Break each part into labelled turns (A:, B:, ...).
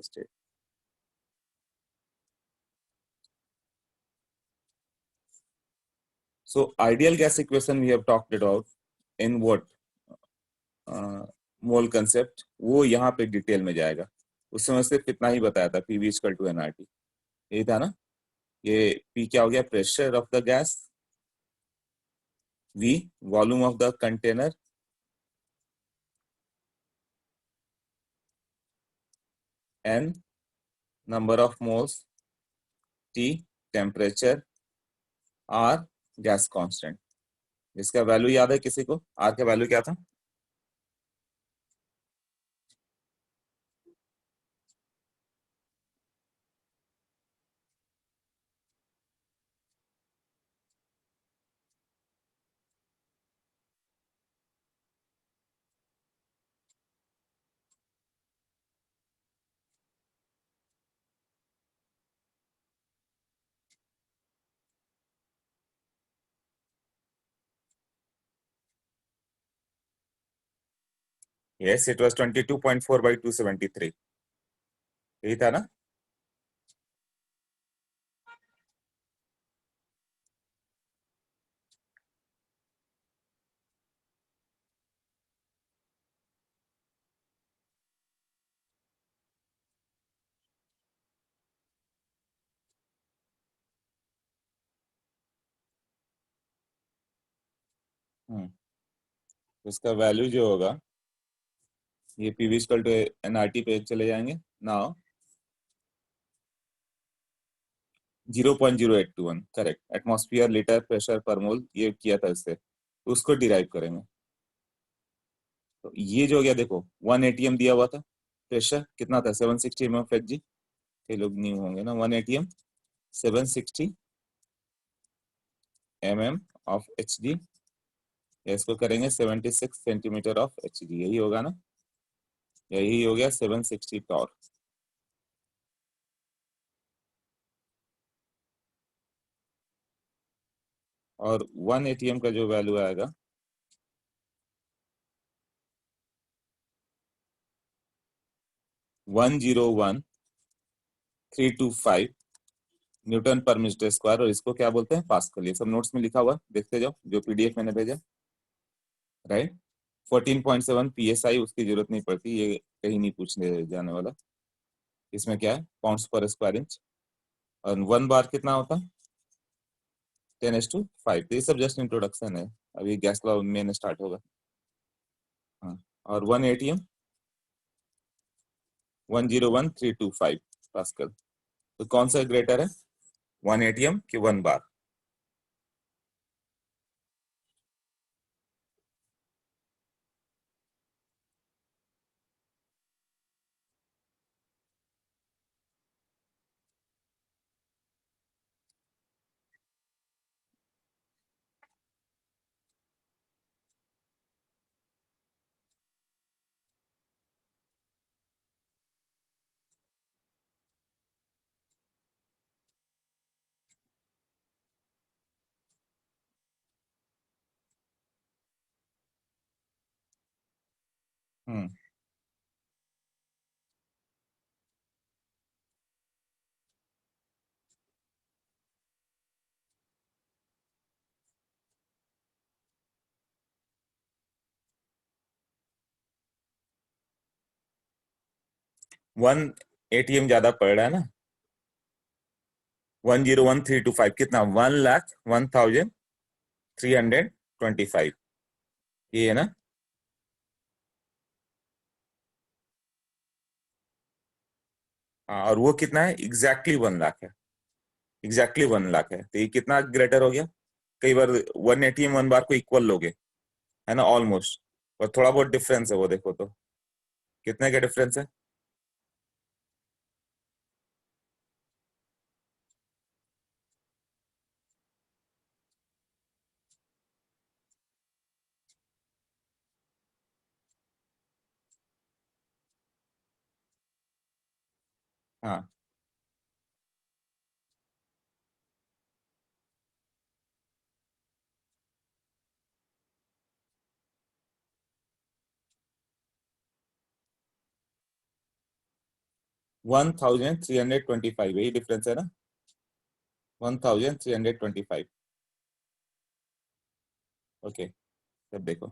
A: state. So ideal gas equation we have talked about in what mole concept, वो यहाँ पे detail में जाएगा। उस समय सिर्फ इतना ही बताया था, पीवी इक्वल टू एनआरटी, यही था ना। ये पी क्या हो गया, pressure of the gas, V volume of the container, n number of moles, T temperature, R gas constant. इसका वैल्यू याद है किसी को? आर का वैल्यू क्या था? Yes, it was 22.4 by 273, यही था ना। उसका वैल्यू जो होगा, ये पीवी इक्वल टू एनआरटी पे चले जाएंगे now, 0.0821 correct, atmosphere litre pressure पर मोल, ये किया था इससे, तो उसको डिराइव करेंगे। तो ये जो हो गया, देखो 1 एटीएम दिया हुआ था, प्रेशर कितना था 760 एम एफ एच जी, कई लोग न्यू होंगे ना, 1 ATM 760 M M of H G, इसको करेंगे 76 सेंटीमीटर ऑफ एच जी, यही होगा ना, यही हो गया 760 टॉर्क। और 1 एटीएम का जो वैल्यू आएगा 101,325 न्यूटन पर मीटर स्क्वायर, और इसको क्या बोलते हैं, पास्कल। ये सब नोट्स में लिखा हुआ है, देखते जाओ जो पीडीएफ मैंने भेजा, राइट। 14.7 पीएसआई, उसकी जरूरत नहीं पड़ती, ये कहीं नहीं पूछने जाने वाला। इसमें क्या है, पाउंड्स पर स्क्वायर इंच, और 1 बार कितना होता है 10⁵ तो ये सब जस्ट इंट्रोडक्शन है, अभी गैस लॉ मेन स्टार्ट होगा। हाँ, और 1 एटीएम 101,325 पास्कल। तो कौन सा ग्रेटर है, 1 एटीएम कि 1 बार? हम्म 1 एटीएम ज्यादा पड़ रहा है ना, 101,325 कितना, 1,01,325, ये है ना। हाँ, और वो कितना है, एग्जैक्टली 1 लाख है, एग्जैक्टली 1 लाख है, तो ये कितना ग्रेटर हो गया। कई बार 1 एटीएम 1 बार को इक्वल लोगे, है ना, ऑलमोस्ट, और थोड़ा बहुत डिफरेंस है वो, देखो तो कितने का डिफरेंस है। हाँ, 1325, यही डिफरेंस है ना, 1325। ओके, अब देखो।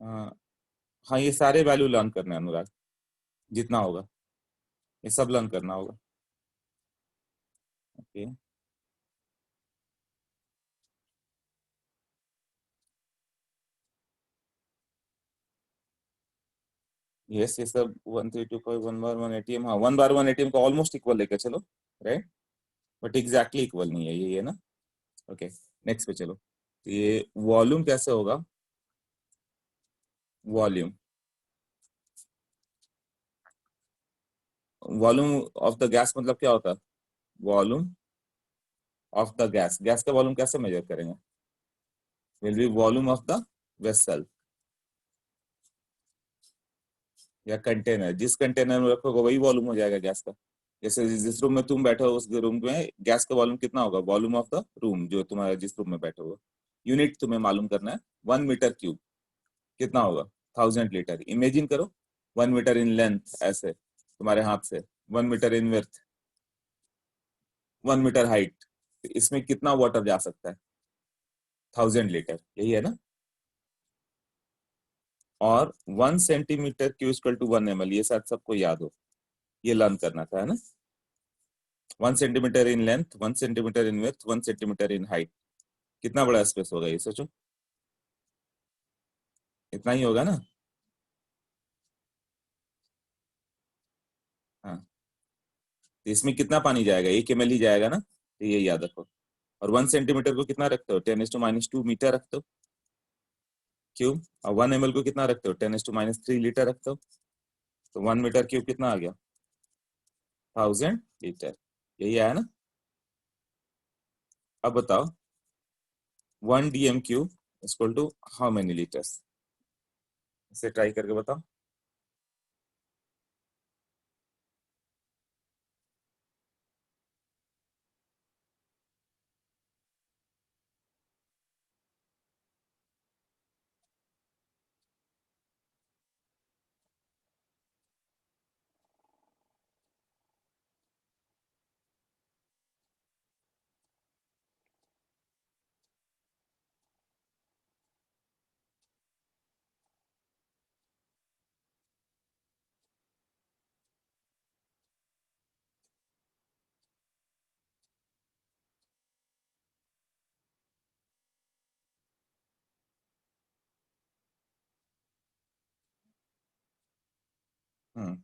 A: हाँ हाँ, ये सारे वैल्यू लर्न करना है अनुराग, जितना होगा ये सब लर्न करना होगा। ओके, यस ये सब 1325 1/1 ATM, हाँ 1/1 ATM को ऑलमोस्ट इक्वल लेके चलो, राइट, बट एग्जैक्टली इक्वल नहीं है ये ना। ओके, नेक्स्ट पे चलो। ये वॉल्यूम कैसे होगा, volume, volume of the gas मतलब क्या होता है, volume of the gas, gas का वॉल्यूम कैसे मेजर करेंगे, will be volume of the vessel या कंटेनर, जिस कंटेनर में रखोगे वही वॉल्यूम हो जाएगा गैस का। जैसे जिस रूम में तुम बैठे हो उस रूम में गैस का वॉल्यूम कितना होगा, वॉल्यूम ऑफ द रूम, जो तुम्हारा जिस रूम में बैठे हो। यूनिट तुम्हें मालूम करना है, 1 मीटर क्यूब कितना होगा, 1000 लीटर। इमेजिन करो 1 मीटर इन लेंथ ऐसे तुम्हारे हाथ से, 1 metre in width, 1 metre height, इसमें कितना वाटर जा सकता है, 1000 लीटर, यही है ना। और 1 centimetre cube equal to 1 ml, ये शायद सबको याद हो, ये लर्न करना था, है ना। 1 centimetre in length, 1 centimetre in width, 1 centimetre in height, कितना बड़ा स्पेस होगा ये सोचो, इतना ही होगा ना। हाँ, तो इसमें कितना पानी जाएगा, 1 ml ही जाएगा ना, तो ये याद रखो। और 1 सेंटीमीटर को कितना रखते हो, 10⁻²मीटर रखते हो क्यूब। और 1 ml को कितना रखते हो, 10⁻³ लीटर रखते हो। तो 1 मीटर क्यूब कितना आ गया, 1000 लीटर, यही आया ना। अब बताओ 1 dm³ equal to how many litres, इसे ट्राई करके बताओ। Hmm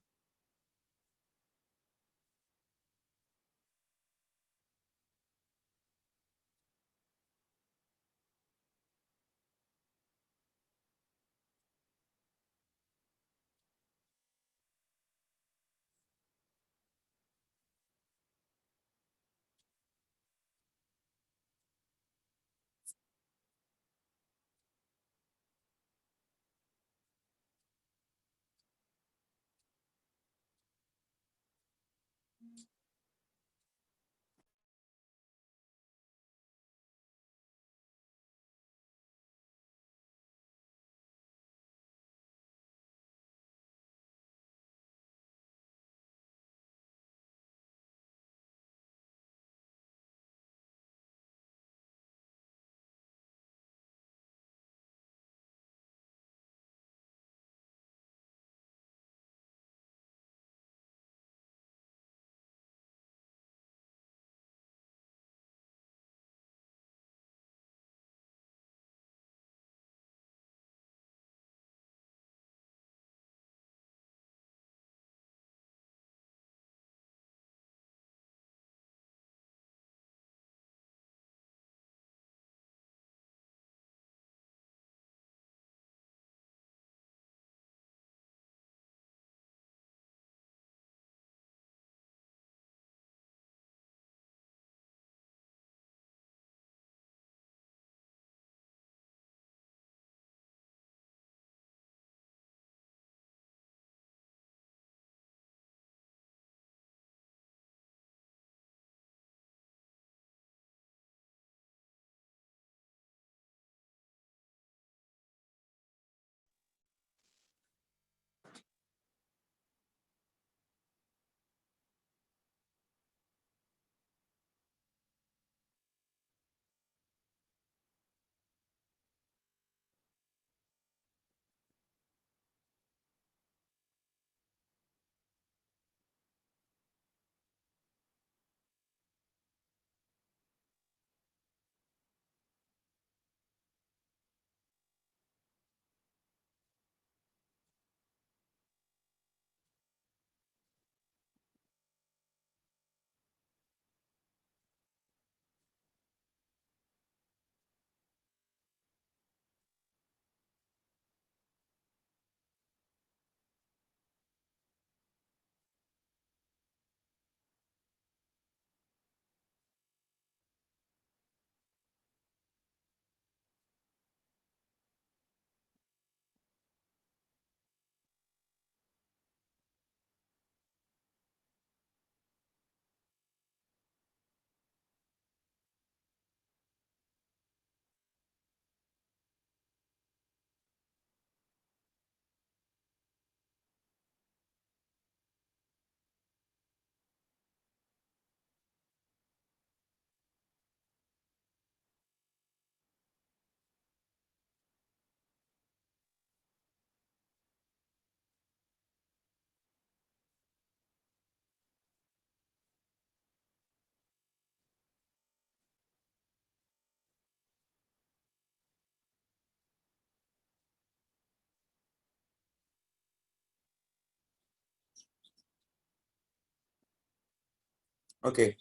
A: okay.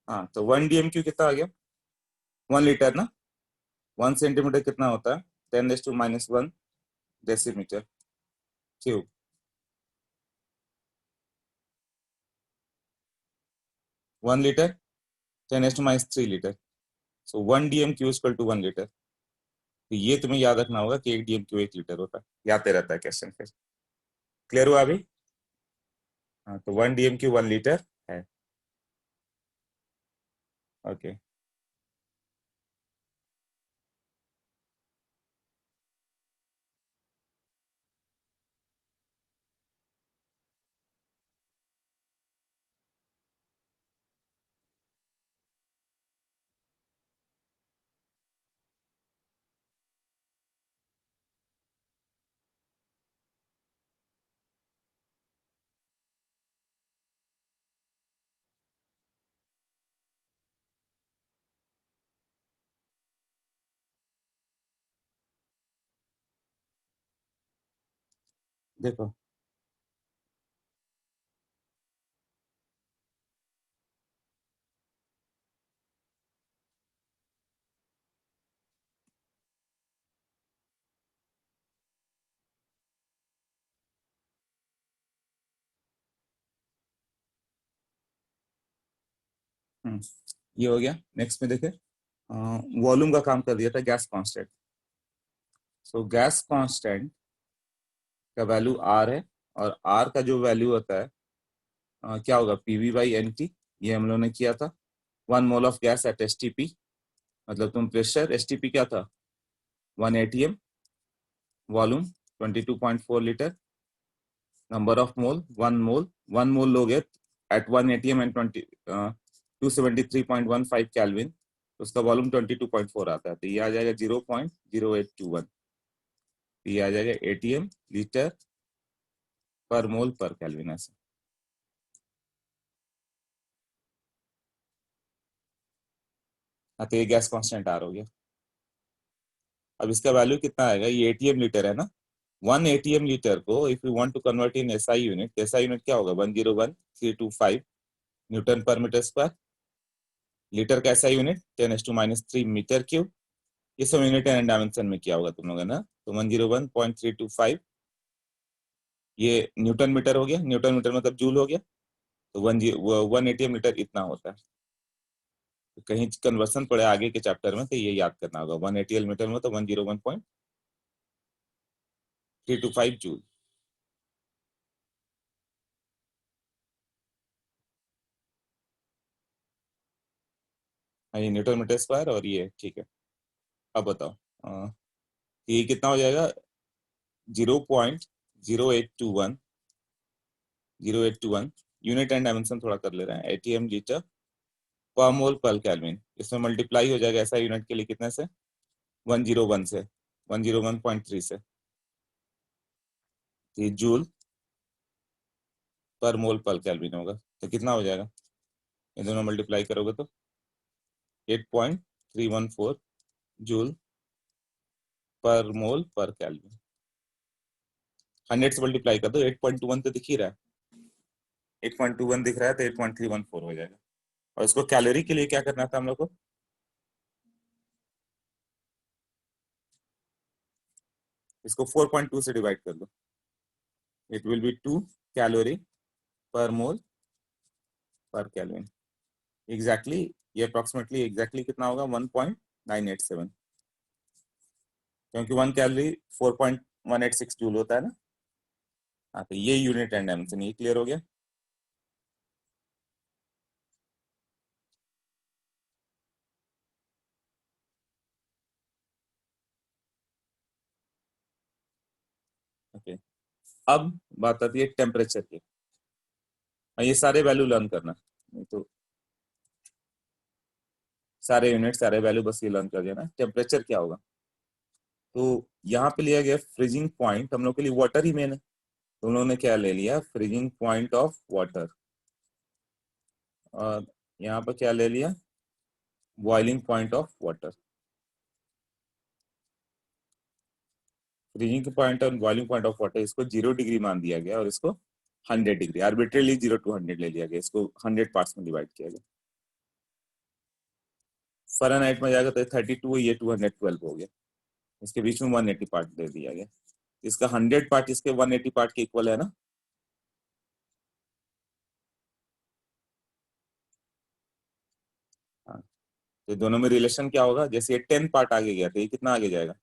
A: हाँ, तो 1 DMQ कितना आ गया? 1 लीटर ना। 1 सेंटीमीटर कितना होता है? 10⁻⁻1 decimetre cube. 1 litre 10⁻³ litre. So 1 DMQ equal to 1 litre. तो ये तुम्हें याद रखना होगा कि 1 DMQ 1 लीटर होता है, याद रहता है क्वेश्चन फिर। क्लियर हुआ अभी? हाँ, तो 1 DMQ 1 लीटर है। ओके। देखो, ये हो गया। नेक्स्ट में देखे, वॉल्यूम का काम कर दिया था गैस कांस्टेंट। सो गैस कांस्टेंट का वैल्यू आर है, और आर का जो वैल्यू होता है क्या होगा? PV/NT। ये हम लोगों ने किया था। 1 mole of gas at STP, मतलब तुम प्रेशर STP क्या था? 1 ATM, volume 22.4 litre, number of मोल 1 मोल। 1 मोल लोगे एट 1 ATM एंड 273.15 केल्विन, उसका वॉल्यूम 22.4 आता है। तो ये आ जाएगा 0.0821। ये आ जाएगा ATM लीटर पर मोल पर केल्विन ऐसे। हाँ, तो ये गैस कांस्टेंट आर हो गया। अब इसका वैल्यू कितना आएगा? ये ATM लीटर है ना। 1 ATM लीटर को if you want to convert in SI unit, SI unit क्या होगा? 101,325 Nm/m²। लीटर का SI यूनिट 10⁻³ मीटर क्यूब। ये सब यूनिट एंड डायमेंशन में किया होगा तुम लोगों ने ना। तो 101.325 ये न्यूटन मीटर हो गया। न्यूटन मीटर मतलब जूल हो गया। तो 1 ATM लीटर इतना होता है। तो कहीं कन्वर्सन पड़े आगे के चैप्टर में तो ये याद करना होगा। 1 ATM मीटर में तो 101.325 जूल। हाँ, ये न्यूटन मीटर स्क्वायर और ये ठीक है। अब बताओ, ये कितना हो जाएगा? 0.0821 यूनिट एंड डायमेंशन थोड़ा कर ले रहे हैं। ATM लीटर पर मोल पर केल्विन, इसमें मल्टीप्लाई हो जाएगा ऐसा यूनिट के लिए कितने से? 101 से, 101.3 से। ये जूल पर मोल पर केल्विन होगा। तो कितना हो जाएगा? ये दोनों मल्टीप्लाई करोगे तो 8.314 जूल पर मोल पर केल्विन। 100 से मल्टीप्लाई कर दो, 8.21 तो दिख ही रहा है। 8.21 दिख रहा है तो 8.314 हो जाएगा। और इसको कैलोरी के लिए क्या करना था हम लोग को? इसको 4.2 से डिवाइड कर दो। इट विल बी 2 कैलोरी पर मोल पर केल्विन। एग्जैक्टली ये अप्रोक्सीमेटली एग्जैक्टली कितना होगा? 1.987, क्योंकि 1 कैलोरी 4.186 जूल होता है ना। हाँ, तो ये यूनिट एंड डायमेंशन ये क्लियर हो गया। ओके। अब बात आती है टेम्परेचर की। ये सारे वैल्यू लर्न करना, नहीं तो सारे यूनिट सारे वैल्यू बस ये लर्न कर देना। टेम्परेचर क्या होगा, तो यहाँ पे लिया गया फ्रीजिंग पॉइंट, हम लोग के लिए वाटर ही मेन है, तो उन्होंने क्या ले लिया, फ्रीजिंग पॉइंट ऑफ वाटर, और यहाँ पर क्या ले लिया, boiling point of water. Freezing point और बॉइलिंग पॉइंट ऑफ वाटर, इसको 0 डिग्री मान दिया गया और इसको 100 डिग्री, आर्बिट्रेरली 0 to 100 ले लिया गया, इसको 100 पार्ट्स में डिवाइड किया गया। फ़ारेनहाइट में जाएगा तो 32, ये 212 हो गया, इसके बीच में 180 पार्ट दे दिया गया, इसका 100 पार्ट इसके 180 पार्ट के इक्वल है ना। हाँ, तो दोनों में रिलेशन क्या होगा, जैसे ये 10 पार्ट आगे गया तो ये कितना आगे जाएगा,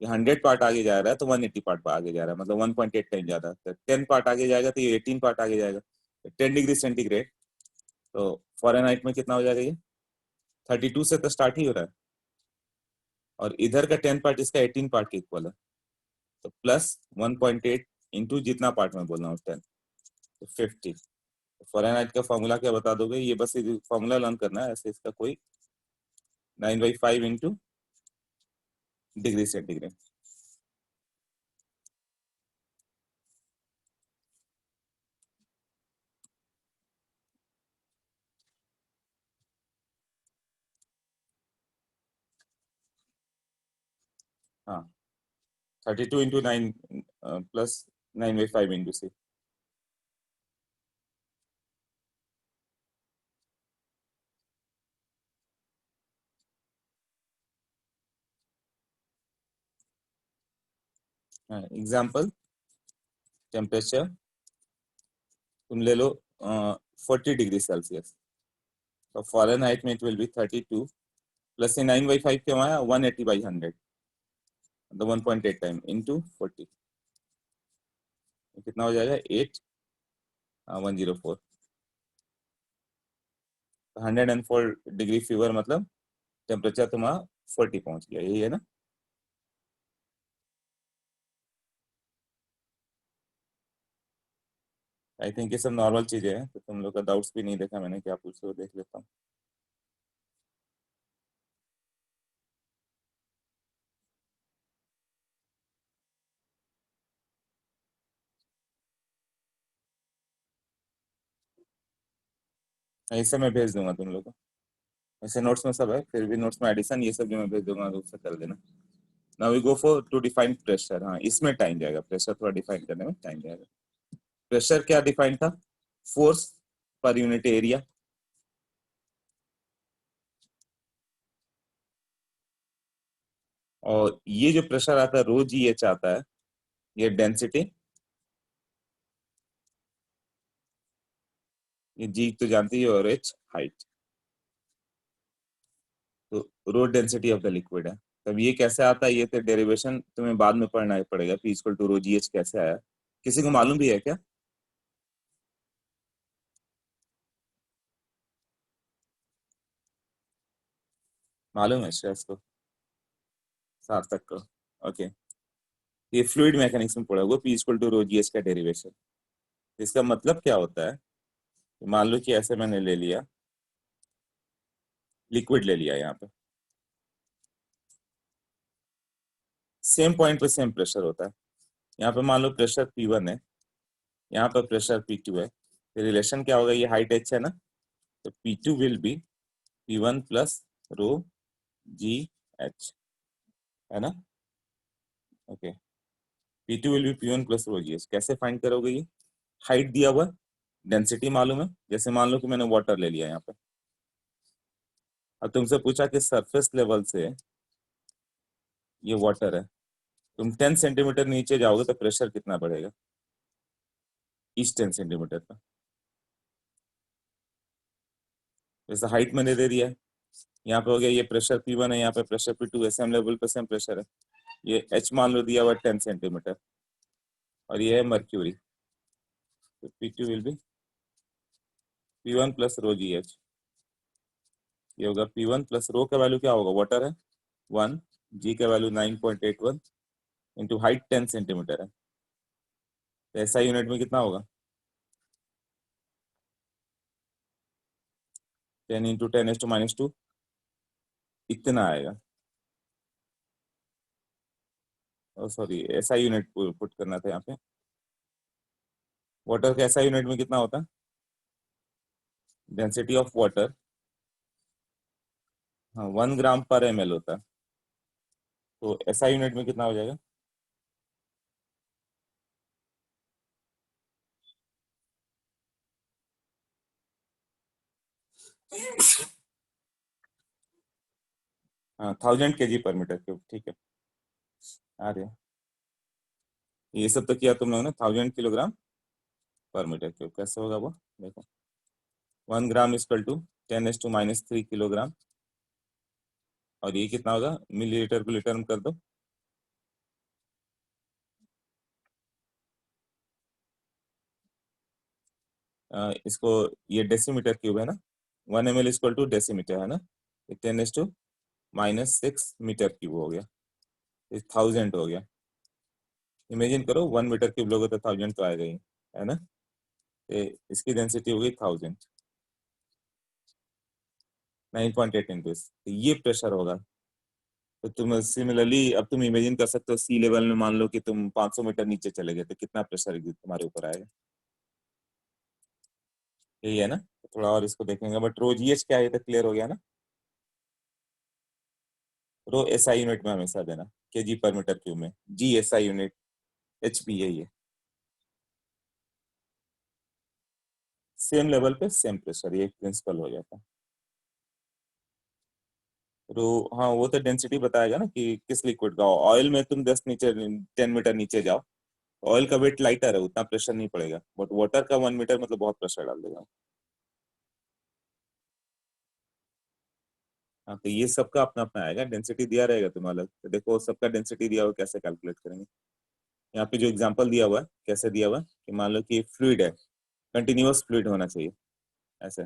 A: ये 100 पार्ट आगे जा रहा है तो 180 पार्ट आगे जा रहा है, मतलब 1.8 टाइम ज्यादा, तो 10 पार्ट आगे जाएगा तो ये 18 पार्ट आगे जाएगा, 10 डिग्री सेंटीग्रेड, तो फ़ारेनहाइट में कितना हो जाएगा, ये 32 से तो स्टार्ट ही हो रहा है, और इधर का 10 पार्ट इसका 18 पार्ट के इक्वल है, तो प्लस 1.8 इंटू जितना पार्ट में बोल रहा हूँ 10, तो 50। फ़ारेनहाइट का फॉर्मूला क्या बता दोगे, ये बस फॉर्मूला लर्न करना है, ऐसे इसका कोई 9/5 इंटू डिग्री सेंटीग्रेड। हाँ, 32 इंटू 9 प्लस 9/5 इंटू सी। एग्जाम्पल, टेम्परेचर तुम ले लो 40 डिग्री सेल्सियस, तो फ़ारेनहाइट में इट विल बी 32 प्लस ये 9/5 क्यों आया, 180/100, मतलब 1.8 टाइम इंटू 40, कितना हो जाएगा 8104, 104 डिग्री फीवर, मतलब टेम्परेचर तुम्हारा 40 पहुंच गया, यही है ना। आई थिंक ये सब नॉर्मल चीजें हैं, तो तुम लोग का डाउट्स भी नहीं देखा मैंने, क्या पूछ रहे हो देख लेता हूँ। ऐसे मैं भेज दूंगा तुम लोग को, ऐसे नोट्स में सब है, फिर भी नोट्स में एडिशन ये सब जो मैं भेज दूंगा उससे कर देना। Now we go for to define pressure. हाँ, इसमें टाइम जाएगा, प्रेशर थोड़ा डिफाइन करने में टाइम जाएगा। प्रेशर क्या डिफाइन था, फोर्स पर यूनिट एरिया, और ये जो प्रेशर आता है रो जी एच आता है, ये डेंसिटी, ये जी तो जानती है, और एच हाइट, तो rho density of the liquid है। तब ये कैसे आता है, ये तो डेरिवेशन तुम्हें बाद में पढ़ना पड़ेगा, P equal to rho G H कैसे आया, किसी को मालूम भी है क्या, मालूम है श्रेयस को, सार्थक को, ओके। ये फ्लूइड मैकेनिक्स में पढ़ा होगा, P equal to rho G H का डेरिवेशन। इसका मतलब क्या होता है, मान लो कि ऐसे मैंने ले लिया, लिक्विड ले लिया, यहाँ पे सेम पॉइंट पे सेम प्रेशर होता है, यहाँ पे मान लो प्रेशर P1 है, यहाँ पर प्रेशर P2 है, तो रिलेशन क्या होगा, ये हाइट h है ना, तो P2 will be P1 plus rho G H, है ना, okay. P2 will be P1 plus rho G H, कैसे फाइंड करोगे ये, हाइट दिया हुआ, डेंसिटी मालूम है, जैसे मान लो कि मैंने वाटर ले लिया यहाँ पे, अब तुमसे पूछा कि सरफेस लेवल से ये वाटर है, तुम 10 सेंटीमीटर नीचे जाओगे तो प्रेशर कितना बढ़ेगा, इस 10 सेंटीमीटर का, जैसे हाइट मैंने दे दिया है, यहाँ पे हो गया, ये प्रेशर P1 है, यहाँ पे प्रेशर P2 है, सेम लेवल पे सेम प्रेशर है, ये H मान लो दिया हुआ 10 सेंटीमीटर, और ये है मर्क्यूरी, तो P2 will be P1 plus rho G H, ये होगा P1 प्लस रो का वैल्यू क्या होगा, वाटर है 1, जी का वैल्यू 9.81 इंटू हाइट 10 सेंटीमीटर है, तो ऐसा यूनिट में कितना होगा, 10 इंटू 10⁻², इतना आएगा। सॉरी, एसआई यूनिट पुट करना था यहाँ पे। वाटर का एसआई यूनिट में कितना होता है? डेंसिटी ऑफ वाटर, हाँ 1 ग्राम/ml होता है। तो एसआई यूनिट में कितना हो जाएगा? हाँ 1000 kg/m³, ठीक है। आ रहे हैं। ये सब तो किया तुम लोगों ने, 1000 kg/m³। कैसे होगा वो? देखो, 1 ग्राम इक्वल टू 10⁻³ किलोग्राम। और ये कितना होगा? मिलीलीटर को लीटर में कर दो। इसको, ये डेसीमीटर क्यूब है ना, 1 ml इक्वल टू डेसीमीटर है ना, 10⁻⁻⁶मीटर क्यूब हो गया, 1000 हो गया। इमेजिन करो 1 मीटर क्यूब लोगे तो 1000 तो आएगा ही, है ना। इसकी डेंसिटी हो गई 1000, 9.8 इंटू, तो ये प्रेशर होगा। तो तुम सिमिलरली अब तुम इमेजिन कर सकते हो, सी लेवल में मान लो कि तुम 500 मीटर नीचे चले गए तो कितना प्रेशर तुम्हारे ऊपर आएगा। यही है ना। तो थोड़ा और इसको देखेंगे, बट रो जीएच क्या है, तो क्लियर हो गया ना। रो एसआई यूनिट में हमेशा देना, kg/m³ में। जी एसआई यूनिट, एचपी यही है। सेम लेवल पे सेम प्रेशर, ये प्रिंसिपल हो जाता है। रो, हाँ वो तो डेंसिटी बताएगा ना कि किस लिक्विड का। ऑयल में तुम 10 मीटर नीचे जाओ, ऑयल का वेट लाइटर है, उतना प्रेशर नहीं पड़ेगा, बट वाटर का 1 मीटर मतलब बहुत प्रेशर डाल देगा। हाँ तो ये सबका अपना अपना आएगा, डेंसिटी दिया रहेगा तुम्हें अलग, तो देखो सबका डेंसिटी दिया हुआ कैसे कैलकुलेट करेंगे। यहाँ पे जो एग्जांपल दिया हुआ है, कैसे दिया हुआ है कि मान लो कि फ्लूइड है, कंटिन्यूअस फ्लूइड होना चाहिए ऐसे,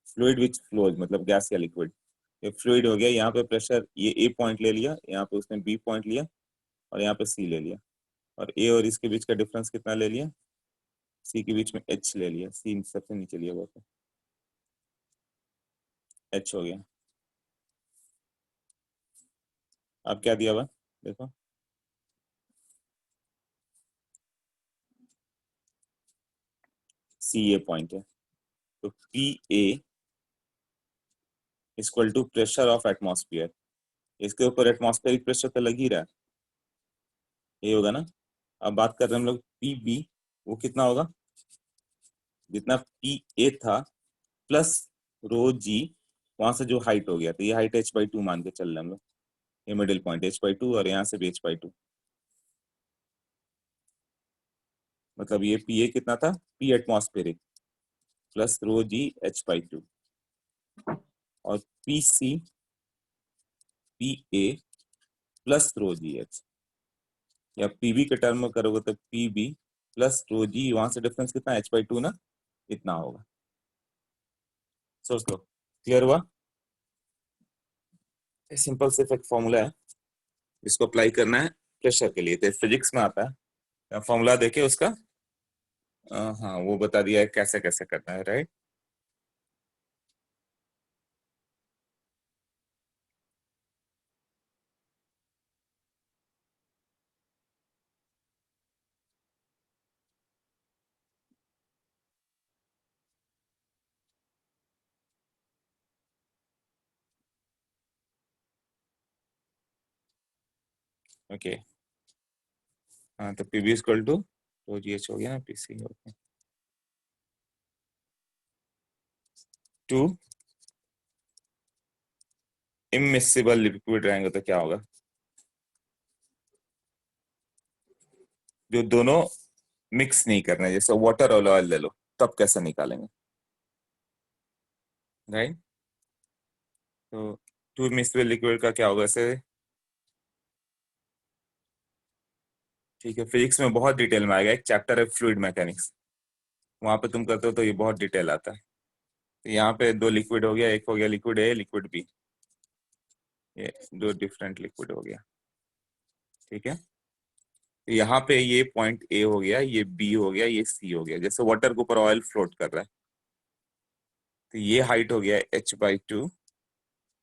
A: फ्लूइड विच फ्लोज मतलब गैस या लिक्विड। ये फ्लूइड हो गया, यहाँ पे प्रेशर ये ए पॉइंट ले लिया, यहाँ पे उसने बी पॉइंट लिया, और यहाँ पे सी ले लिया, और ए और इसके बीच का डिफरेंस कितना ले लिया? सी के बीच में एच ले लिया, सी सबसे नीचे लिया हुआ था, एच हो गया। अब क्या दिया हुआ देखो, सी ए पॉइंट है, तो P A equal to pressure of atmosphere. इसके ऊपर एटमॉस्फेरिक प्रेशर तो लग ही रहा है, ये होगा ना। अब बात कर रहे हैं हम लोग पी बी, वो कितना होगा? जितना पी ए था प्लस रो जी, वहां से जो हाइट हो गया, तो ये हाइट h/2 मान के चल रहे हैं हम लोग। ये मिडिल पॉइंट h/2 और यहाँ से भी h/2, मतलब ये पी ए कितना था? P atmospheric plus rho G h/2, और P C P A plus rho G H, या पीबी के टर्म में करोगे तो पीबी प्लस रो जी, वहां से डिफरेंस कितना? h/2 ना, इतना होगा। सोच लो, क्लियर हुआ? सिंपल सिर्फ एक फॉर्मूला है, इसको अप्लाई करना है प्रेशर के लिए, तो फिजिक्स में आता है, फॉर्मूला देके उसका हाँ वो बता दिया है कैसे कैसे करना है, राइट। ओके, हाँ तो PB equal to rho G H हो गया ना, PC okay, two immiscible liquid रहेंगे तो क्या होगा? जो दोनों मिक्स नहीं करना, जैसे वाटर और ऑयल ले लो, तब कैसे निकालेंगे, राइट। तो टू इमिसिबल लिक्विड का क्या होगा ऐसे? ठीक है, फिजिक्स में बहुत डिटेल में आएगा, एक चैप्टर है फ्लूइड मैकेनिक्स, वहां पे तुम करते हो तो ये बहुत डिटेल आता है। तो यहाँ पे दो लिक्विड हो गया, एक हो गया लिक्विड ए, लिक्विड बी, ये दो डिफरेंट लिक्विड हो गया, ठीक है। तो यहाँ पे ये पॉइंट ए हो गया, ये बी हो गया, ये सी हो गया, जैसे वाटर के ऊपर ऑयल फ्लोट कर रहा है, तो ये हाइट हो गया h/2,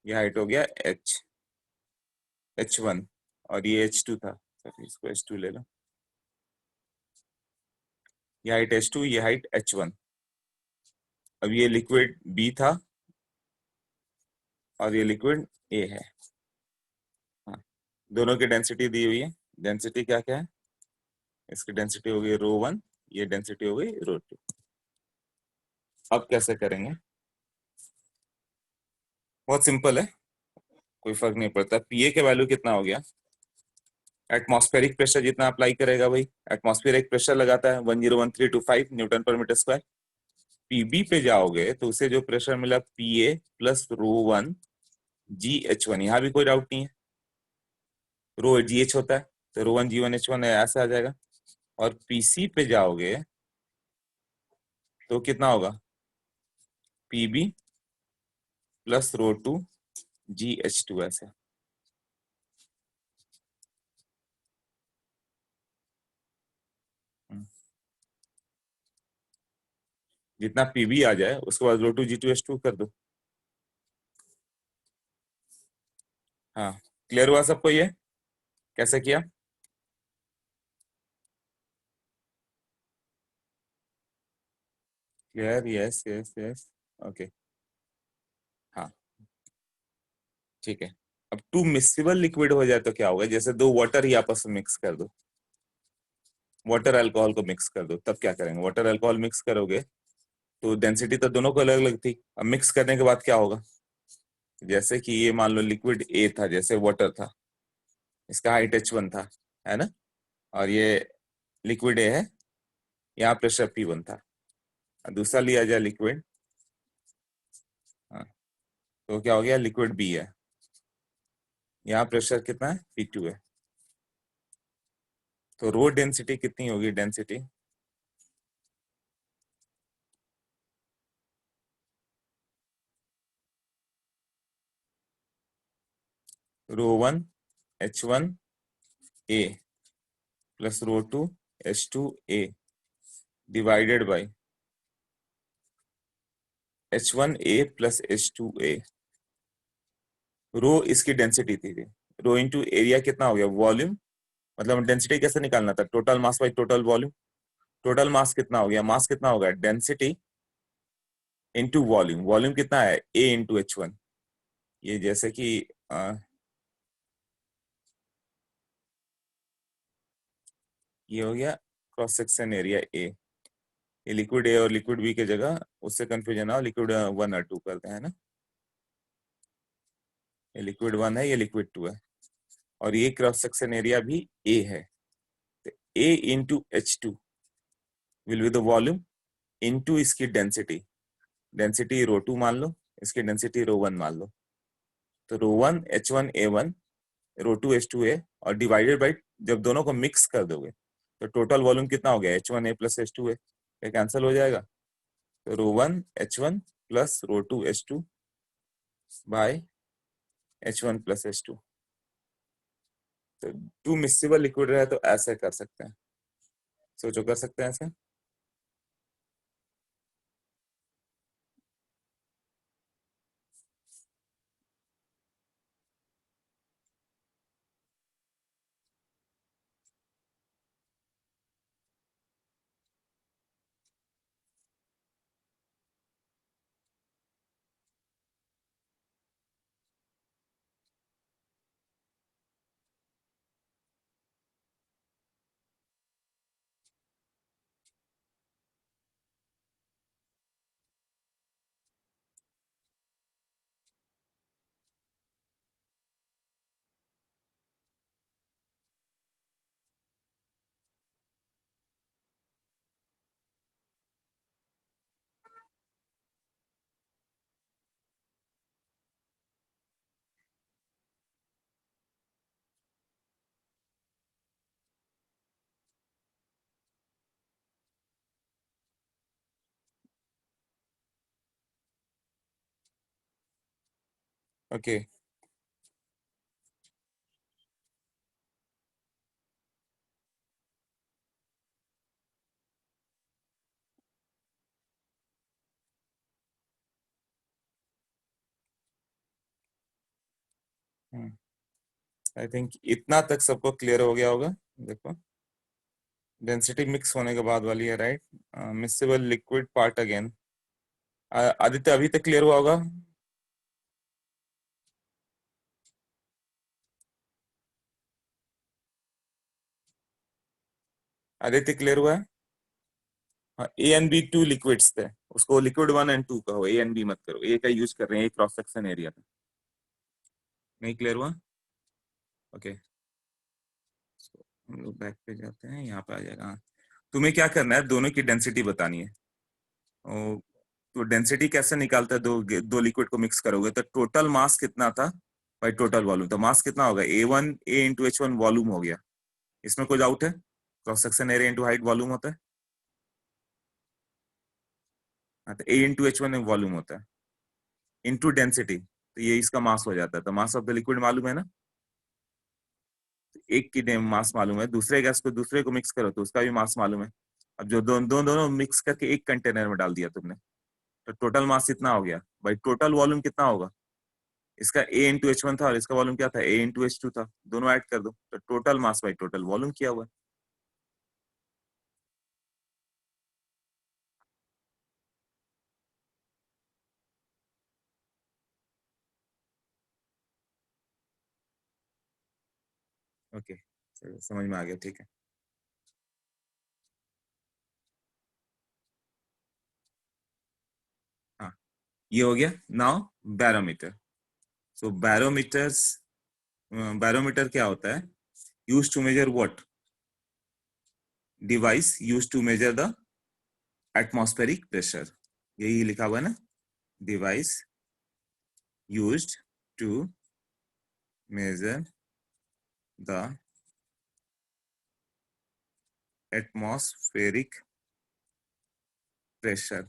A: ये हाइट हो गया H1 और ये H2 था, सर इसको H2 ले लो। ये हाइट H2, ये हाइट H1। अब ये लिक्विड B था और ये लिक्विड A है। हाँ, दोनों की डेंसिटी दी हुई है। डेंसिटी क्या क्या है? इसकी डेंसिटी हो गई ρ1, ये डेंसिटी हो गई ρ2। अब कैसे करेंगे? बहुत सिंपल है, कोई फर्क नहीं पड़ता। पीए के वैल्यू कितना हो गया? एटमॉस्फेरिक प्रेशर जितना अप्लाई करेगा भाई, एटमॉस्फेरिक प्रेशर लगाता है 101325 न्यूटन पर मीटर स्क्वायर। पीबी पे जाओगे तो उसे जो प्रेशर मिला पीए प्लस ρ1 GH1, यहाँ भी कोई डाउट नहीं है, रो GH होता है तो ρ1 G1H1 ऐसा आ जाएगा। और पीसी पे जाओगे तो कितना होगा? पीबी प्लस ρ2 GH2 ऐसे। जितना पीबी आ जाए उसके बाद ρ2 G2H2 कर दो। हाँ, क्लियर हुआ सबको ये कैसे किया? Clear? Yes yes yes. Okay, हाँ ठीक है। अब टू मिक्सिबल लिक्विड हो जाए तो क्या होगा? जैसे दो वाटर ही आपस में मिक्स कर दो, वाटर अल्कोहल को मिक्स कर दो, तब क्या करेंगे? वाटर अल्कोहल मिक्स करोगे तो डेंसिटी तो दोनों को अलग अलग थी। अब मिक्स करने के बाद क्या होगा? जैसे कि ये मान लो लिक्विड ए था, जैसे वाटर था, इसका हाइट H1 था, है ना? और ये लिक्विड ए है, यहाँ प्रेशर P1 था। और दूसरा लिया जाए लिक्विड, हाँ, तो क्या हो गया? लिक्विड बी है, यहाँ प्रेशर कितना है? P2 है। तो रो डेंसिटी कितनी होगी? Density ρ1 H1 A plus ρ2 H2 A divided by H1 A plus H2 A। Rho इसकी डेंसिटी थी, रो इंटू एरिया कितना हो गया? वॉल्यूम। मतलब डेंसिटी कैसे निकालना था? Total mass by total volume. Total mass कितना हो गया? मास कितना होगा? Density into volume. वॉल्यूम कितना है? ए इंटू H1। ये जैसे कि ये हो गया क्रॉस सेक्शन एरिया ए। ये लिक्विड ए और लिक्विड बी की जगह उससे कंफ्यूजन हो, लिक्विड 1 और 2 करते हैं ना। ये लिक्विड 1 है, ये लिक्विड 2 है, और ये क्रॉस सेक्शन एरिया भी ए है। तो A into H2 will be the volume into इसकी डेंसिटी। डेंसिटी ρ2 मान लो, इसकी डेंसिटी ρ1 मान लो। तो ρ1 H1 A1 ρ2 H2 A और डिवाइडेड बाई, जब दोनों को मिक्स कर दोगे तो टोटल वॉल्यूम कितना हो गया? H1 A plus H2 A। ये कैंसिल हो जाएगा, तो ρ1 H1 plus ρ2 H2 bye H1 plus H2। तो टू मिक्सिबल लिक्विड रहे तो ऐसे कर सकते हैं, सोचो कर सकते हैं ऐसे। ओके, आई थिंक इतना तक सबको क्लियर हो गया होगा। देखो डेंसिटी मिक्स होने के बाद वाली है, right. Miscible liquid part again. Aditya अभी तक क्लियर हुआ होगा? आदित्य क्लियर हुआ है? हाँ, A and B two liquids थे, उसको लिक्विड 1 एंड 2 कहो, ए एंड बी मत करो। ए का यूज कर रहे हैं क्रॉस सेक्शन एरिया का। नहीं क्लियर हुआ? ओके, हम लोग बैक पे जाते हैं, यहाँ पे आ जाएगा। हाँ, तुम्हें क्या करना है, दोनों की डेंसिटी बतानी है। तो डेंसिटी कैसे निकालता है? दो लिक्विड को मिक्स करोगे तो टोटल मास कितना था भाई, टोटल वॉल्यूम। तो मास कितना होगा, A इंटू H1 वॉल्यूम हो गया। इसमें कोई डाउट है? Cross section area into height volume होता है। हाँ, तो A इंटू H1 वॉल्यूम होता है इंटू डेंसिटी, तो ये इसका मास हो जाता है। तो मास ऑफ द लिक्विड मालूम है ना, एक की मास मालूम है, दूसरे गैस को दूसरे को मिक्स करो तो उसका भी मास मालूम है। अब जो दोनों मिक्स करके एक कंटेनर में डाल दिया तुमने, तो टोटल मास कितना हो गया भाई, टोटल वॉल्यूम कितना होगा। इसका A इंटू H1 था और इसका वॉल्यूम क्या था, A इंटू H2 था। दोनों ऐड कर दो तो total mass by total volume किया हुआ है। ओके, समझ में आ गया, ठीक है। हाँ, ये हो गया। Now barometer. So barometers, barometer क्या होता है, use to measure what, device use to measure the atmospheric pressure. यही लिखा हुआ है ना, device used to measure the atmospheric pressure.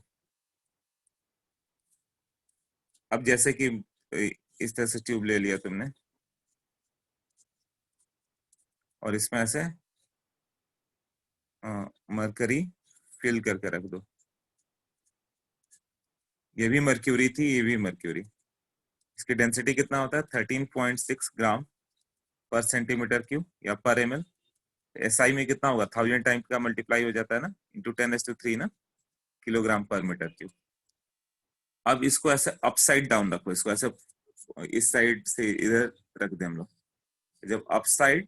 A: अब जैसे कि इस तरह से ट्यूब ले लिया तुमने और इसमें ऐसे मरकरी फिल करके रख दो। ये भी मर्क्यूरी थी, ये भी मर्क्यूरी। इसकी डेंसिटी कितना होता है, 13.6 ग्राम पर सेंटीमीटर क्यूब या पर एम एल। एसआई में कितना होगा, 1000 टाइम का मल्टीप्लाई हो जाता है ना, इंटू 10⁻³ ना, किलोग्राम पर मीटर क्यूब। अब इसको ऐसे अपसाइड डाउन रखो, इसको ऐसे इस साइड से इधर रख दे हम लोग। जब अपसाइड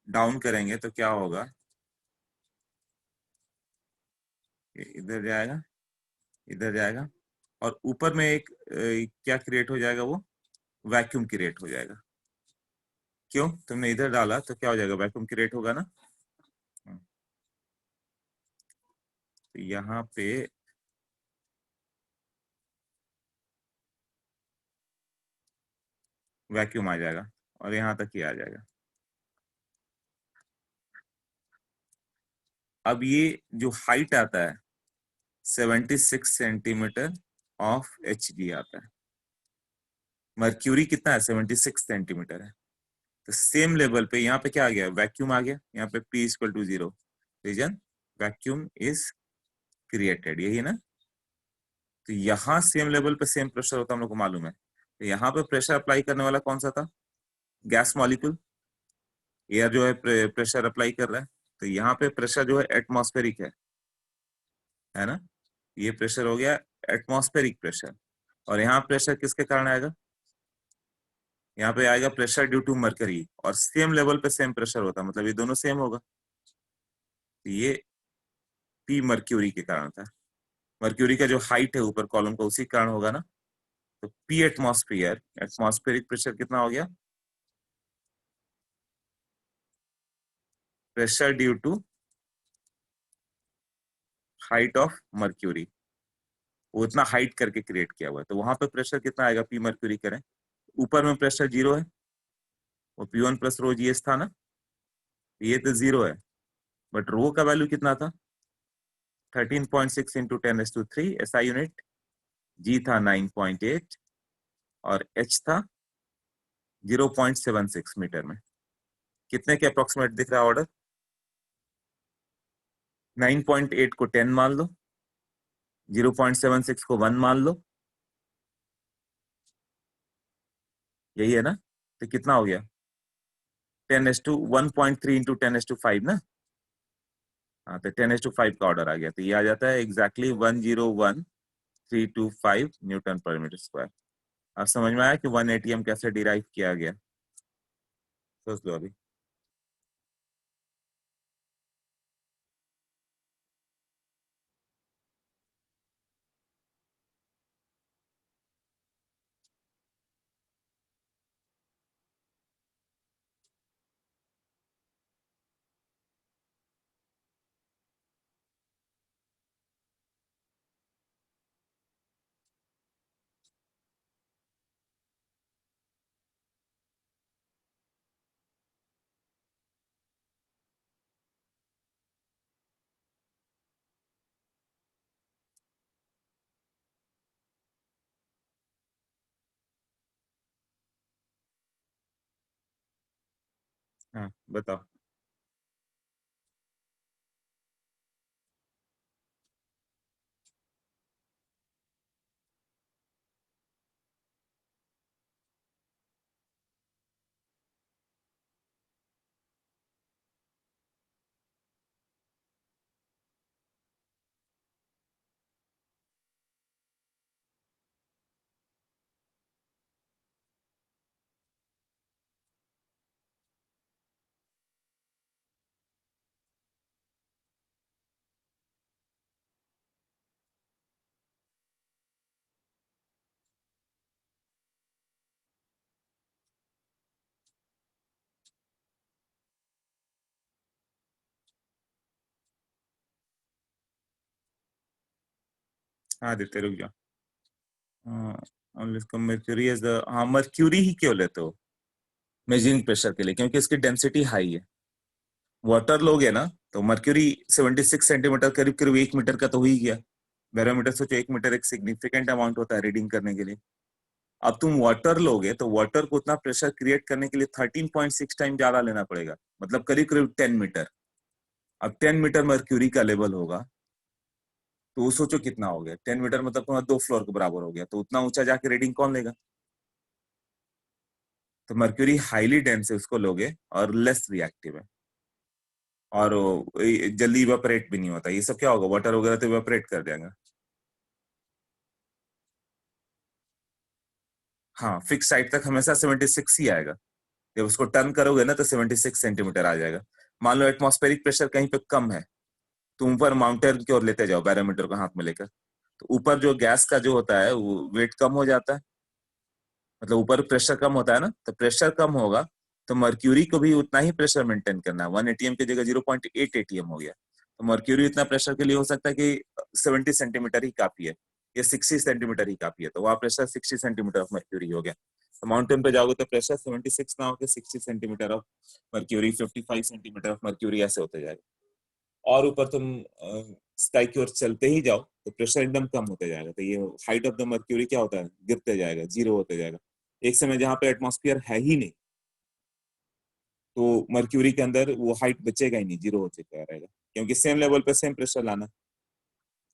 A: डाउन करेंगे तो क्या होगा, इधर जाएगा, इधर जाएगा, और ऊपर में एक क्या क्रिएट हो जाएगा, वो वैक्यूम क्रिएट हो जाएगा। क्यों, तुमने इधर डाला तो क्या हो जाएगा, वैक्यूम क्रिएट होगा ना। तो यहाँ पे वैक्यूम आ जाएगा और यहाँ तक ही आ जाएगा। अब ये जो हाइट आता है 76 सेंटीमीटर ऑफ Hg आता है। मर्क्यूरी कितना है, 76 सेंटीमीटर है। तो सेम लेवल पे यहाँ पे क्या आ गया, वैक्यूम आ गया। यहाँ पे P=0 reason vacuum is created, यही है ना। तो यहाँ सेम लेवल पे सेम प्रेशर होता है, हम लोग को मालूम है। तो यहाँ पे प्रेशर अप्लाई करने वाला कौन सा था, गैस मॉलिक्यूल। एयर जो है प्रेशर अप्लाई कर रहा है, तो यहाँ पे प्रेशर जो है एटमॉस्फेरिक है ना। ये प्रेशर हो गया एटमॉस्फेरिक प्रेशर। और यहाँ प्रेशर किसके कारण आएगा, यहाँ पे आएगा प्रेशर ड्यू टू मरकरी। और सेम लेवल पे सेम प्रेशर होता है, मतलब ये दोनों सेम होगा। तो ये पी मर्क्यूरी के कारण था। मर्क्यूरी का जो हाइट है ऊपर कॉलम का, उसी कारण होगा ना। तो पी एटमॉस्फेयर, एटमॉस्फेरिक प्रेशर कितना हो गया, pressure due to height of mercury. वो इतना हाइट करके क्रिएट किया हुआ है, तो वहां पे प्रेशर कितना आएगा, पी मर्क्यूरी करें। ऊपर में प्रेशर 0 है, वो P1 प्लस रो जीएस था ना, ये तो 0 है। बट रो का वैल्यू कितना था, 13.6 इंटू 10⁻³ SI यूनिट। जी था 9.8 और H था 0.76 मीटर में। कितने के अप्रोक्सीमेट दिख रहा है ऑर्डर, 9.8 को 10 मान लो, 0.76 को 1 मान लो, यही है ना। तो कितना हो गया 10:1.3 इंटू 10:5 ना। हाँ तो 10:5 का ऑर्डर आ गया, तो ये आ जाता है एग्जैक्टली 101,325 न्यूटन पर मीटर स्क्वायर। अब समझ में आया कि 1 एटीएम कैसे डिराइव किया गया, सोच लो अभी। हाँ बताओ। हाँ देते, रुक जाओ। मर्क्यूरी इज द, हाँ मर्क्यूरी ही क्यों लेते हो मेजरिंग प्रेशर के लिए, क्योंकि इसकी डेंसिटी हाई है। वाटर लोगे ना तो मर्क्यूरी 76 सेंटीमीटर, करीब करीब 1 मीटर का तो हो ही गया। बैरोमीटर सोचो 1 मीटर एक सिग्निफिकेंट अमाउंट होता है रीडिंग करने के लिए। अब तुम वाटर लोगे तो वाटर को उतना प्रेशर क्रिएट करने के लिए 13.6 टाइम ज्यादा लेना पड़ेगा, मतलब करीब करीब 10 मीटर। अब 10 मीटर मर्क्यूरी का लेवल होगा तो वो सोचो कितना हो गया, 10 मीटर मतलब तुम्हारा 2 फ्लोर के बराबर हो गया, तो उतना ऊंचा जाके रीडिंग कौन लेगा। तो मर्क्यूरी हाईली डेंस है, उसको लोगे और लेस रिएक्टिव है, और जल्दी इवेपोरेट भी नहीं होता। ये सब क्या होगा, वाटर वगैरह तो इवेपोरेट कर देगा। हाँ फिक्स साइड तक हमेशा 76 ही आएगा। जब उसको टर्न करोगे ना तो 76 सेंटीमीटर आ जाएगा। मान लो एटमॉस्फेरिक प्रेशर कहीं पे कम है, तो ऊपर माउंटेन की ओर लेते जाओ बैरोमीटर को हाथ में लेकर, तो ऊपर जो गैस का जो होता है वो वेट कम हो जाता है, मतलब ऊपर प्रेशर कम होता है ना, तो प्रेशर कम होगा तो मर्क्यूरी को भी उतना ही प्रेशर मेंटेन करना है। 1 एटीएम की जगह 0.8 एटीएम हो गया, तो मर्क्यूरी इतना प्रेशर के लिए हो सकता है कि 70 सेंटीमीटर ही काफी है, या 60 सेंटीमीटर ही काफी है, तो वहाँ प्रेशर 60 सेंटीमीटर ऑफ मर्क्यूरी हो गया। तो माउंटेन पे जाओगे तो प्रेशर 76 ना होकर 60 centimetre of mercury, 55 centimetre of mercury, ऐसे होते जाएगा। और ऊपर तुम स्काई की ओर चलते ही जाओ तो प्रेशर एकदम कम होते जाएगा, तो ये हाइट ऑफ द मर्क्यूरी क्या होता है, गिरते जाएगा, जीरो होते जाएगा। एक समय जहां पे एटमॉस्फेयर है ही नहीं, तो मर्क्यूरी के अंदर वो हाइट बचेगा ही नहीं, जीरो हो चुका रहेगा, क्योंकि सेम लेवल पे सेम प्रेशर लाना।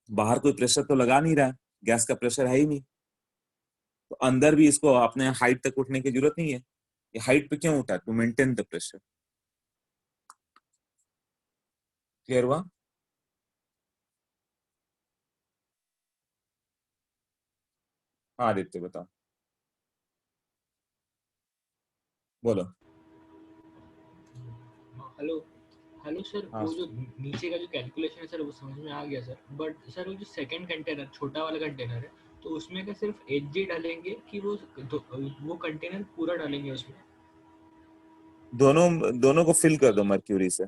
A: बाहर कोई प्रेशर तो लगा नहीं रहा, गैस का प्रेशर है ही नहीं, तो अंदर भी इसको अपने हाइट तक उठने की जरूरत नहीं है। ये हाइट पे क्यों उठा, to maintain the pressure. Clear हुआ। हाँ आदित्य बताओ। बोलो।
B: हाँ, हेलो। हेलो सर,
A: हाँ
B: वो जो नीचे का जो कैलकुलेशन है सर वो समझ में आ गया सर, बट सर वो जो सेकंड कंटेनर छोटा वाला कंटेनर है, तो उसमें क्या सिर्फ एच डालेंगे कि वो कंटेनर पूरा डालेंगे उसमें?
A: दोनों, दोनों को फिल कर दो मर्क्यूरी से।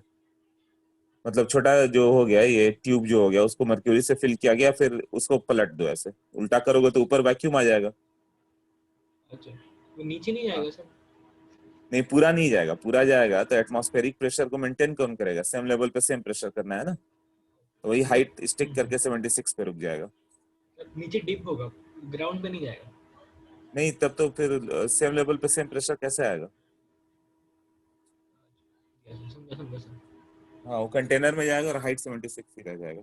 A: मतलब छोटा जो हो गया ये ट्यूब जो हो गया उसको मर्क्यूरी से फिल किया गया, फिर उसको पलट दो, ऐसे उल्टा करोगे तो ऊपर वैक्यूम आ जाएगा।
B: अच्छा, वो नीचे नहीं
A: हाँ
B: जाएगा सर?
A: नहीं पूरा नहीं जाएगा, पूरा जाएगा तो एटमॉस्फेरिक प्रेशर को मेंटेन कौन करेगा, सेम लेवल पे सेम प्रेशर करना है ना, तो वही हाइट स्टिक करके 76 पे रुक जाएगा।
B: नीचे डिप होगा, ग्राउंड पे नहीं जाएगा?
A: नहीं तब तो फिर सेम लेवल पे सेम प्रेशर कैसे आएगा।
B: समझा समझा सर।
A: हाँ वो कंटेनर में जाएगा और हाइट 76 ही रह जाएगा।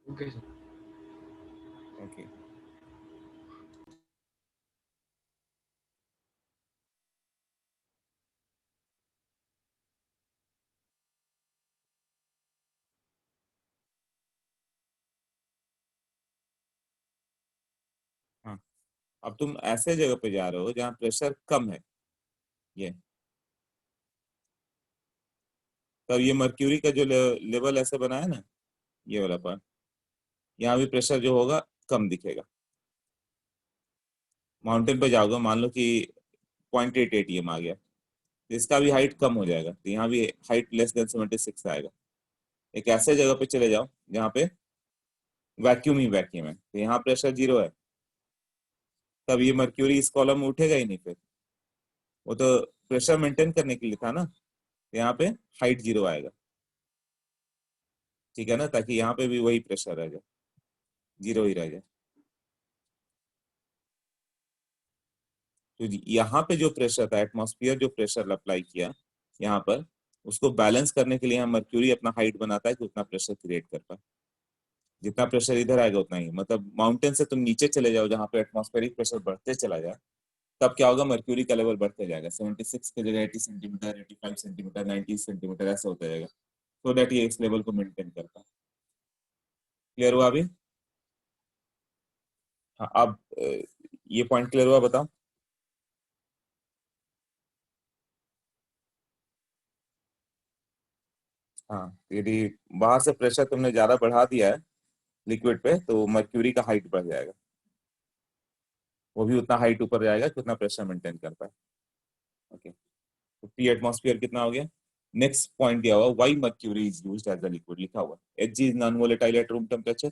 B: Okay sir.
A: ओके। अब तुम ऐसे जगह पे जा रहे हो जहाँ प्रेशर कम है, ये तब ये मर्क्यूरी का जो लेवल ऐसे बना है ना, ये वाला पार्ट, यहाँ भी प्रेशर जो होगा कम दिखेगा। माउंटेन पे जाओगे, मान लो कि 0.8 ATM आ गया, तो इसका भी हाइट कम हो जाएगा, तो यहाँ भी हाइट लेस देन 76 आएगा। एक ऐसे जगह पे चले जाओ जहाँ पे वैक्यूम ही वैक्यूम है, तो यहाँ प्रेशर 0 है, तब ये मर्क्यूरी इस कॉलम में उठेगा ही नहीं फिर, वो तो प्रेशर मेंटेन करने के लिए था ना, तो यहाँ पे हाइट 0 आएगा, ठीक है ना, ताकि यहाँ पे भी वही प्रेशर रह जाए, 0 ही रह जाए। तो यहाँ पे जो प्रेशर था, एटमॉस्फेयर जो प्रेशर अप्लाई किया यहाँ पर, उसको बैलेंस करने के लिए यहाँ मर्क्यूरी अपना हाइट बनाता है कि उतना प्रेशर क्रिएट कर पाए। जितना प्रेशर इधर आएगा उतना ही, मतलब माउंटेन से तुम नीचे चले जाओ जहाँ पे एटमॉस्फेरिक प्रेशर बढ़ते चला जाए, तब क्या होगा, मर्क्यूरी का लेवल बढ़ते जाएगा, 76 की जगह 80 सेंटीमीटर, 85 सेंटीमीटर, 90 सेंटीमीटर ऐसा होता जाएगा, सो दैट ये इस लेवल को मेंटेन करता है। क्लियर हुआ अभी? हाँ, अब ये पॉइंट क्लियर हुआ, बताओ। हाँ, यदि बाहर से प्रेशर तुमने ज्यादा बढ़ा दिया है लिक्विड पे, तो मर्क्यूरी का हाइट बढ़ जाएगा, वो भी उतना हाइट ऊपर जाएगा कि उतना प्रेशर मेंटेन कर पाए। ओके, तो पी एटमॉस्फेयर कितना हो गया। नेक्स्ट पॉइंट दिया हुआ, why mercury is used as a liquid, लिखा हुआ Hg is non volatile at room temperature,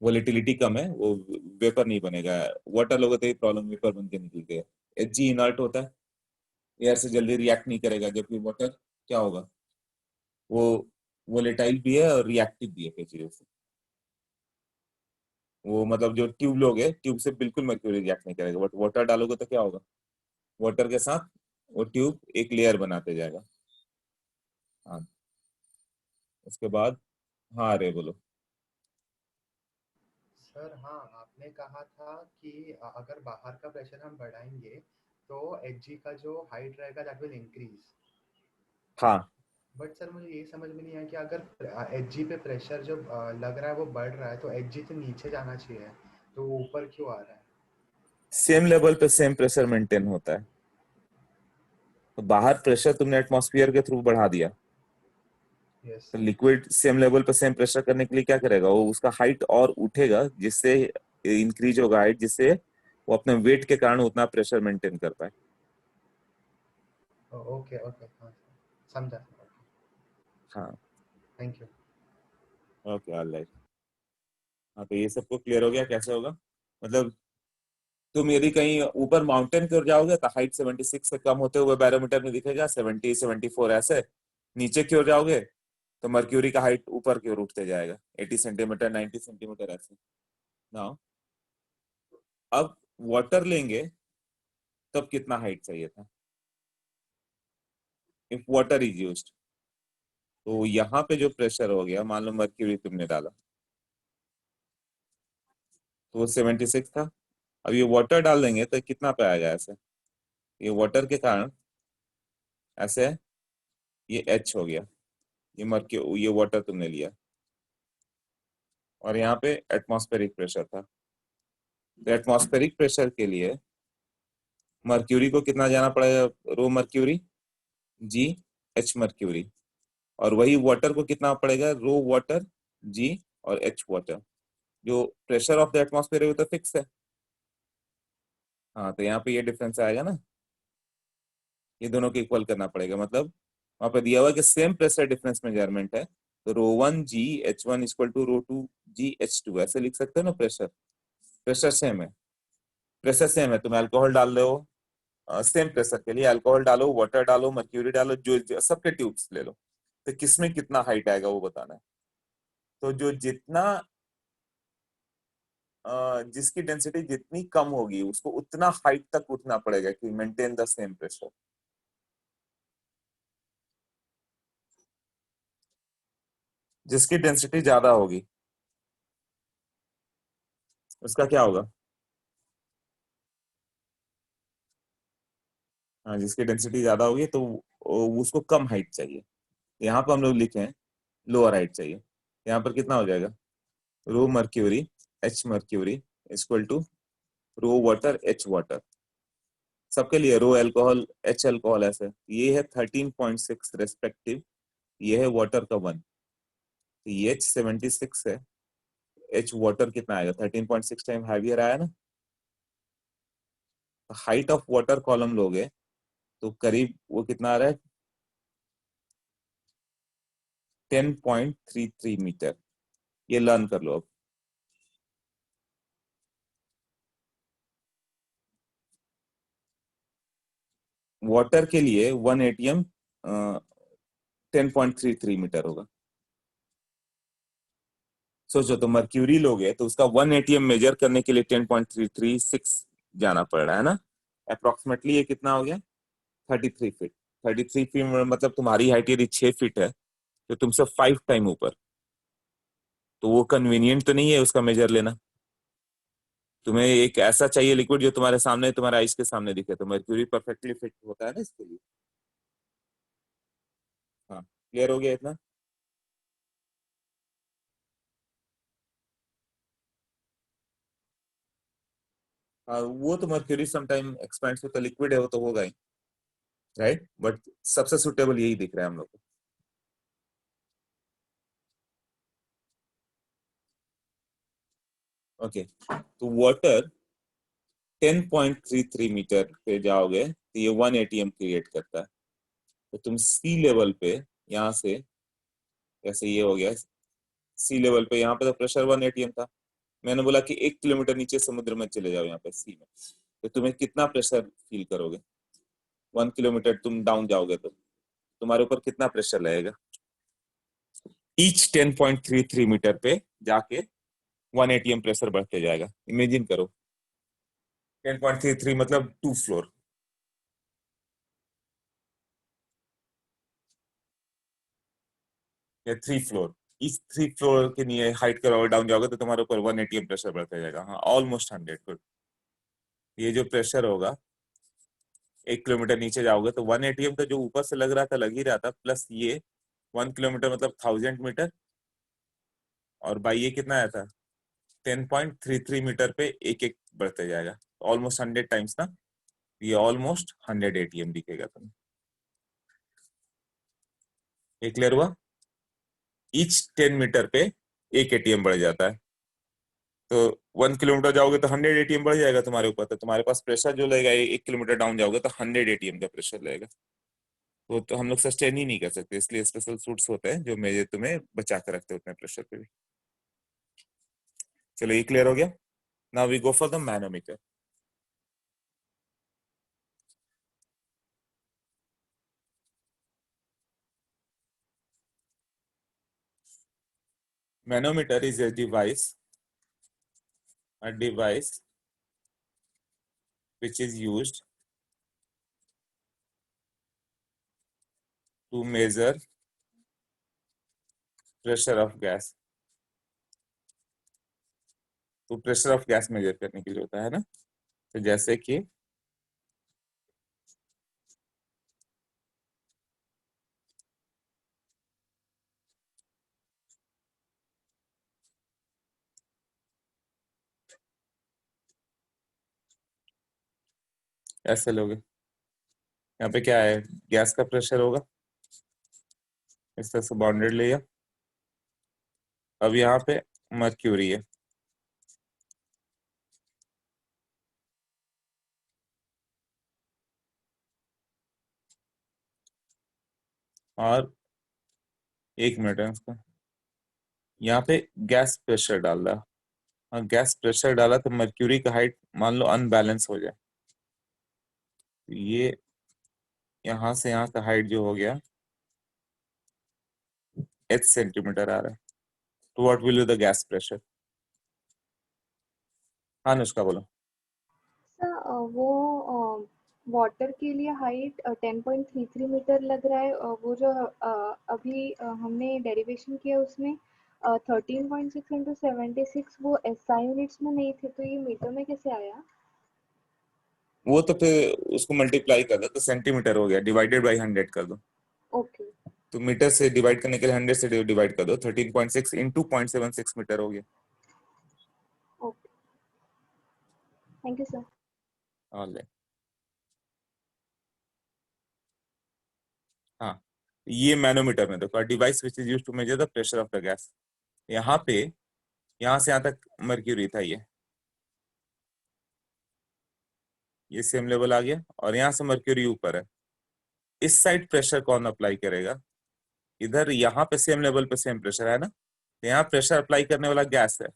A: volatility कम है, वो वेपर नहीं बनेगा, वाटर लोगे तो ये प्रॉब्लम, वेपर बन के निकल गया। Hg इनर्ट होता है, एयर से जल्दी रिएक्ट नहीं करेगा, जबकि वाटर क्या होगा, वो वोलेटाइल भी है और रिएक्टिव भी है कई चीजों से। वो मतलब जो ट्यूब लोगे, ट्यूब से बिल्कुल मर्क्यूरी रिएक्ट नहीं करेगा, बट वाटर डालोगे तो क्या होगा, वाटर के साथ वो ट्यूब एक लेयर बनाते जाएगा। हाँ, उसके बाद, हाँ रे बोलो।
C: सर हाँ, आपने कहा था कि अगर बाहर का प्रेशर हम बढ़ाएंगे तो एचजी का जो हाइट रहेगा दैट विल इंक्रीज।
A: हाँ,
C: बट सर मुझे ये समझ में नहीं आया कि अगर एचजी पे प्रेशर जो लग रहा है वो बढ़ रहा है तो एचजी तो नीचे जाना चाहिए, तो वो ऊपर क्यों आ रहा है?
A: सेम लेवल पे सेम प्रेशर मेंटेन होता है, तो बाहर प्रेशर तुमने एटमॉस्फेयर के थ्रू बढ़ा दिया,
C: यस
A: तो
C: सर।
A: लिक्विड सेम लेवल पे सेम प्रेशर करने के लिए क्या करेगा, वो उसका हाइट और उठेगा, जिससे इंक्रीज होगा हाइट, जिससे वो अपने वेट के कारण उतना प्रेशर मेंटेन कर पाए।
C: ओके ओके, हाँ सर, समझा।
A: हाँ,
C: थैंक यू।
A: Okay, alright. हाँ, तो ये सबको क्लियर हो गया कैसे होगा, मतलब तुम यदि कहीं ऊपर माउंटेन की ओर जाओगे तो हाइट 76 से कम होते हुए बैरोमीटर में दिखेगा 70, 74 ऐसे, नीचे की ओर जाओगे तो मर्क्यूरी का हाइट ऊपर की ओर उठते जाएगा, 80 सेंटीमीटर, 90 सेंटीमीटर ऐसे। ना, अब वाटर लेंगे तब कितना हाइट चाहिए था, इफ वाटर इज यूज्ड, तो यहाँ पे जो प्रेशर हो गया, मान लो मर्क्यूरी तुमने डाला तो वो 76 था, अब ये वाटर डाल देंगे तो कितना पे आएगा ऐसे, ये वाटर के कारण ऐसे, ये H हो गया, ये मर्क्यू ये वाटर तुमने लिया, और यहाँ पे एटमॉस्फेरिक प्रेशर था, तो एटमॉस्फेरिक प्रेशर के लिए मर्क्यूरी को कितना जाना पड़ेगा, रो मर्क्यूरी जी एच मर्क्यूरी, और वही वाटर को कितना पड़ेगा, रो वाटर जी और एच वाटर, जो प्रेशर ऑफ द एटमॉस्फेयर है वो तो फिक्स है। हाँ, तो यहाँ पे ये डिफरेंस आएगा ना, ये दोनों को इक्वल करना पड़ेगा, मतलब वहां पे दिया हुआ है कि सेम प्रेशर डिफरेंस मेजरमेंट है, तो rho 1 G H1 equal to rho 2 G H2 ऐसे लिख सकते हो ना, प्रेशर प्रेशर सेम है, प्रेशर सेम है, तुम अल्कोहल डाल रहे हो, सेम प्रेशर के लिए अल्कोहल डालो, वाटर डालो, मर्क्यूरी डालो, जो सबके ट्यूब्स ले लो, तो किसमें कितना हाइट आएगा वो बताना है। तो जो जितना जिसकी डेंसिटी जितनी कम होगी उसको उतना हाइट तक उठना पड़ेगा कि मेंटेन द सेम प्रेशर। जिसकी डेंसिटी ज्यादा होगी उसका क्या होगा, हाँ, जिसकी डेंसिटी ज्यादा होगी तो उसको कम हाइट चाहिए, यहाँ पर हम लोग लिखे हैं लोअर हाइट चाहिए, यहाँ पर कितना हो जाएगा, rho mercury H mercury equal to rho water H water, सबके लिए रो अल्कोहल एच अल्कोहल ऐसे, ये है 13.6 रेस्पेक्टिव, ये है वाटर का 1, तो ये एच 76 है, एच वाटर कितना आएगा 13.6 टाइम हैवियर आया ना। हाइट ऑफ वाटर कॉलम लोगे तो करीब वो कितना आ रहा है 10.33 मीटर, ये लर्न कर लो अब। वाटर के लिए 1 एटीएम 10.33 मीटर होगा। सोचो तो मर्क्यूरी लोगे तो उसका 1 एटीएम मेजर करने के लिए 10.336 जाना पड़ रहा है ना, अप्रोक्सीमेटली ये कितना हो गया 33 फीट। 33 फीट मतलब तुम्हारी हाइट यदि 6 फीट है तो तुमसे 5 टाइम ऊपर, तो वो कन्वीनियंट तो नहीं है उसका मेजर लेना। तुम्हें एक ऐसा चाहिए लिक्विड जो तुम्हारे सामने, तुम्हारे आइस के सामने दिखे, तो मर्क्यूरी परफेक्टली फिट होता है ना इसके लिए। हाँ क्लियर हो गया इतना। हाँ वो तो मर्क्यूरी समटाइम एक्सपेंड्स होता, लिक्विड है वो तो होगा ही, राइट, बट सबसे सुटेबल यही दिख रहा है हम लोग को। ओके तो वाटर 10.33 मीटर पे जाओगे तो ये 1 एटीएम क्रिएट करता है। तो तुम सी लेवल पे यहाँ से, जैसे ये हो गया सी लेवल पे, यहाँ पे तो प्रेशर 1 एटीएम था, मैंने बोला कि 1 किलोमीटर नीचे समुद्र में चले जाओ यहाँ पे सी में, तो तुम्हें कितना प्रेशर फील करोगे। 1 किलोमीटर तुम डाउन जाओगे तो तुम्हारे ऊपर कितना प्रेशर लगेगा। ईच 10.33 मीटर पे जाके 1 एटीएम प्रेशर बढ़ते जाएगा। इमेजिन करो 10.33 मतलब 2 फ्लोर, या 3 फ्लोर। इस 3 फ्लोर के लिए हाइट के और डाउन जाओगे तो तुम्हारे ऊपर 1 एटीएम प्रेशर बढ़ता जाएगा। हाँ ऑलमोस्ट 100 गुड। ये जो प्रेशर होगा 1 किलोमीटर नीचे जाओगे तो 1 एटीएम तो जो ऊपर से लग रहा था लग ही रहा था, प्लस ये 1 किलोमीटर मतलब 1000 मीटर, और बाई ये कितना आया था 10.33 मीटर पे एक एक बढ़ते जाएगा, ऑलमोस्ट 100 टाइम्स ना, ये ऑलमोस्ट 100 एटीएम दिखेगा तुम्हें। ये क्लियर हुआ। ईच 10 मीटर पे एक एटीएम बढ़ जाता है, तो 1 किलोमीटर जाओगे तो 100 एटीएम बढ़ जाएगा तुम्हारे ऊपर, तो तुम्हारे पास प्रेशर जो लगेगा 1 किलोमीटर डाउन जाओगे तो 100 एटीएम का प्रेशर लगेगा। तो हम लोग सस्टेन ही नहीं कर सकते, इसलिए स्पेशल सूट्स होते हैं जो मेरे तुम्हें बचा कर रखते हैं उतने प्रेशर पे भी। चलो ये क्लियर हो गया। Now we go for the manometer. Manometer is a device which is used to measure pressure of gas। तो प्रेशर ऑफ गैस मेजर करने के लिए होता है ना, तो जैसे कि ऐसे लोगे, यहाँ पे क्या है गैस का प्रेशर होगा, इस तरह से बाउंडेड लिया। अब यहाँ पे मर्क्यूरी है, और 1 मिनट है उसका, यहाँ पे गैस प्रेशर डाल रहा। हाँ गैस प्रेशर डाला तो मर्क्यूरी का हाइट मान लो अनबैलेंस हो जाए, तो ये यहाँ से यहाँ का हाइट जो हो गया h सेंटीमीटर आ रहा है। तो what will be the gas pressure. हाँ अनुष्का बोलो।
D: सर वो वाटर के लिए हाइट 10.33 मीटर लग रहा है। वो जो अभी हमने डेरिवेशन किया उसमें 13.6 इंटू 76 वो एसआई यूनिट्स में नहीं थे, तो ये मीटर में कैसे आया?
A: वो तो फिर उसको मल्टीप्लाई कर दो तो सेंटीमीटर हो गया, डिवाइडेड बाई 100 कर दो।
D: ओके
A: तो मीटर से डिवाइड करने के लिए 100 से डिवाइड कर दो, 13.6 इंटू 0.76 मीटर हो गया।
D: Okay thank you sir.
A: Alright. हाँ, ये मैनोमीटर में देखो, device which is used to measure the pressure of the gas. यहाँ पे, यहाँ से यहाँ तक मर्क्यूरी था, ये सेम लेवल आ गया, और यहाँ से मर्क्यूरी ऊपर है। इस साइड प्रेशर कौन अप्लाई करेगा? इधर यहाँ पे सेम लेवल पे सेम प्रेशर है ना, तो यहाँ प्रेशर अप्लाई करने वाला गैस है,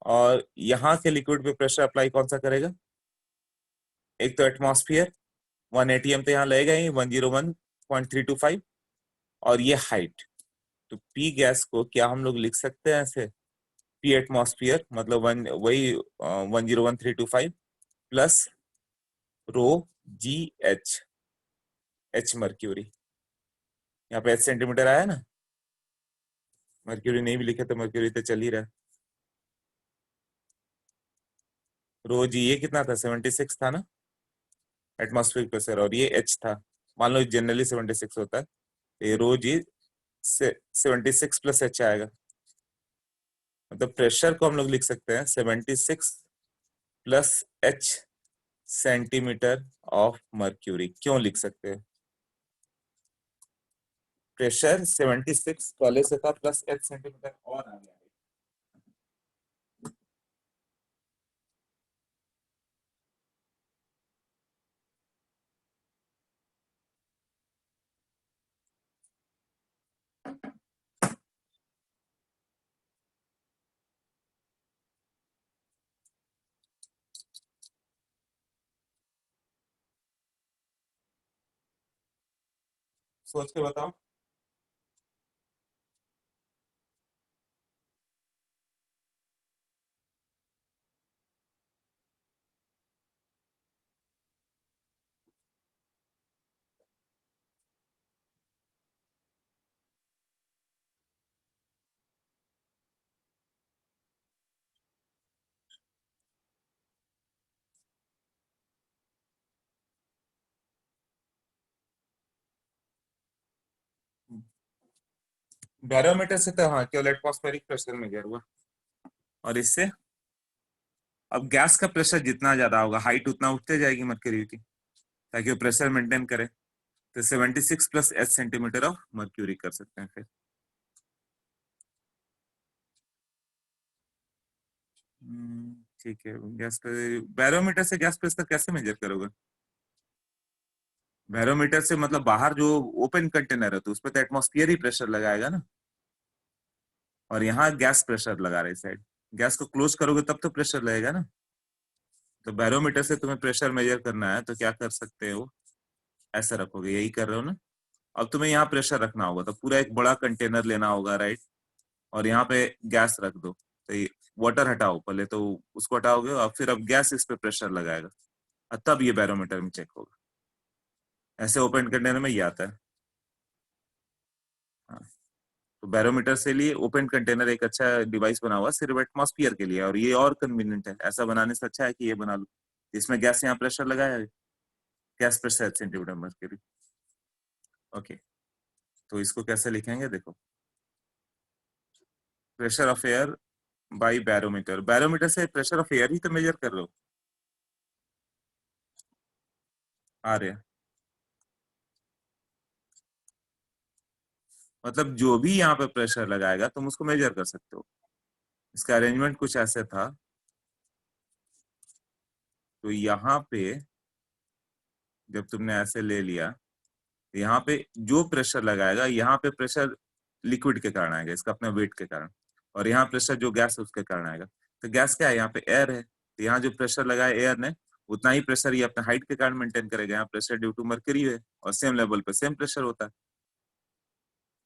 A: और यहाँ के लिक्विड पे प्रेशर अप्लाई कौन सा करेगा? एक तो एटमॉस्फेयर 1 atm तो यहाँ लगेगा ही, 101.325, और ये हाइट। तो पी गैस को क्या हम लोग लिख सकते हैं ऐसे, पी एटमॉस्फेयर मतलब वही 101.325 plus rho G H, H mercury, यहाँ पे 8 सेंटीमीटर आया ना, मर्क्यूरी नहीं भी लिखे तो मर्क्यूरी तो चल ही रहा है। रो जी ये कितना था, 76 था ना एटमॉस्फेरिक प्रेशर, और ये एच था, मान लो जनरली 76 होता है, तो ये रो जी से 76 प्लस एच आएगा। मतलब प्रेशर को हम लोग लिख सकते हैं 76 plus H centimetre of mercury. क्यों लिख सकते हैं? प्रेशर 76 पहले से था, प्लस एच सेंटीमीटर और आ गया। सोच के बताओ। बैरोमीटर से तो हाँ केवल एटमॉस्फेरिक प्रेशर मेजर हुआ, और इससे अब गैस का प्रेशर जितना ज्यादा होगा, हाइट उतना उठते जाएगी मर्क्यूरी की, ताकि वो प्रेशर मेंटेन करे। तो 76 plus H centimetre of mercury कर सकते हैं फिर। ठीक है, गैस पे बैरोमीटर से गैस प्रेशर कैसे मेजर करोगे? बैरोमीटर से मतलब बाहर जो ओपन कंटेनर है तो उस पर तो एटमॉस्फेयर ही प्रेशर लगाएगा ना, और यहाँ गैस प्रेशर लगा रहे साइड, गैस को क्लोज करोगे तब तो प्रेशर लगेगा ना। तो बैरोमीटर से तुम्हें प्रेशर मेजर करना है तो क्या कर सकते हो, ऐसा रखोगे, यही कर रहे हो ना। अब तुम्हें यहाँ प्रेशर रखना होगा तो पूरा एक बड़ा कंटेनर लेना होगा, राइट, और यहाँ पे गैस रख दो। तो ये वाटर हटाओ पहले, तो उसको हटाओगे और फिर अब गैस इस पे प्रेशर लगाएगा, और तब ये बैरोमीटर में चेक होगा। ऐसे ओपन कंटेनर में ये आता है। हाँ, तो बैरोमीटर से लिए ओपन कंटेनर एक अच्छा डिवाइस बना हुआ सिर्फ एटमॉस्फेयर के लिए, और ये और कन्वीनियंट है। ऐसा बनाने से अच्छा है कि ये बना लो, इसमें गैस यहाँ प्रेशर लगाया है, gas pressure centimetre mercury. Okay, तो इसको कैसे लिखेंगे, देखो, pressure of air by barometer. Barometer से प्रेशर ऑफ एयर ही तो मेजर कर रहे हो, आ रहे हैं। मतलब जो भी यहाँ पे प्रेशर लगाएगा तुम उसको मेजर कर सकते हो। इसका अरेंजमेंट कुछ ऐसे था, तो यहाँ पे जब तुमने ऐसे ले लिया, तो यहाँ पे जो प्रेशर लगाएगा, यहाँ पे प्रेशर लिक्विड के कारण आएगा, इसका अपने वेट के कारण, और यहाँ प्रेशर जो गैस है उसके कारण आएगा। तो गैस क्या है, यहाँ पे एयर है, तो यहाँ जो प्रेशर लगाया एयर ने, उतना ही प्रेशर ये अपने हाइट के कारण मेंटेन करेगा। यहाँ प्रेशर ड्यू टू मर्क्यूरी है, और सेम लेवल पे सेम प्रेशर होता है।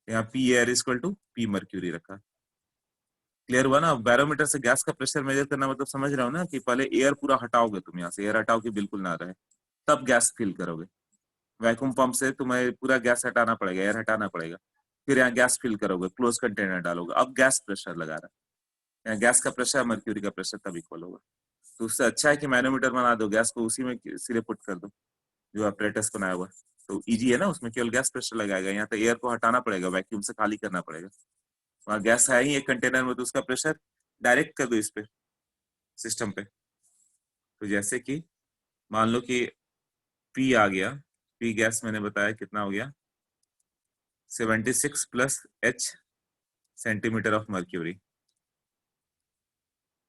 A: यहाँ P air equal to P mercury रखा। क्लियर हुआ ना? बैरोमीटर से गैस का प्रेशर मेजर करना मतलब समझ रहा हो ना, कि पहले एयर पूरा हटाओगे तुम, यहाँ से एयर हटाओ कि बिल्कुल ना रहे, तब गैस फिल करोगे। वैक्यूम पंप से तुम्हें पूरा गैस हटाना पड़ेगा, एयर हटाना पड़ेगा, फिर यहाँ गैस फिल करोगे, क्लोज कंटेनर डालोगे, अब गैस प्रेशर लगा रहा है। यहाँ गैस का प्रेशर मर्क्यूरी का प्रेशर तब इक्वल होगा। तो उससे अच्छा है कि मैनोमीटर बना दो, गैस को उसी में सिरे पुट कर दो जो अपरेटस बनाया हुआ, तो इजी है ना, उसमें केवल गैस प्रेशर लगाएगा। यहाँ तो एयर को हटाना पड़ेगा, वैक्यूम से खाली करना पड़ेगा। वहाँ गैस है ही एक कंटेनर में, तो उसका प्रेशर डायरेक्ट कर दो इस पे, सिस्टम पे, तो जैसे कि मान लो कि पी आ गया, पी गैस मैंने बताया कितना हो गया 76 plus H centimetre of mercury.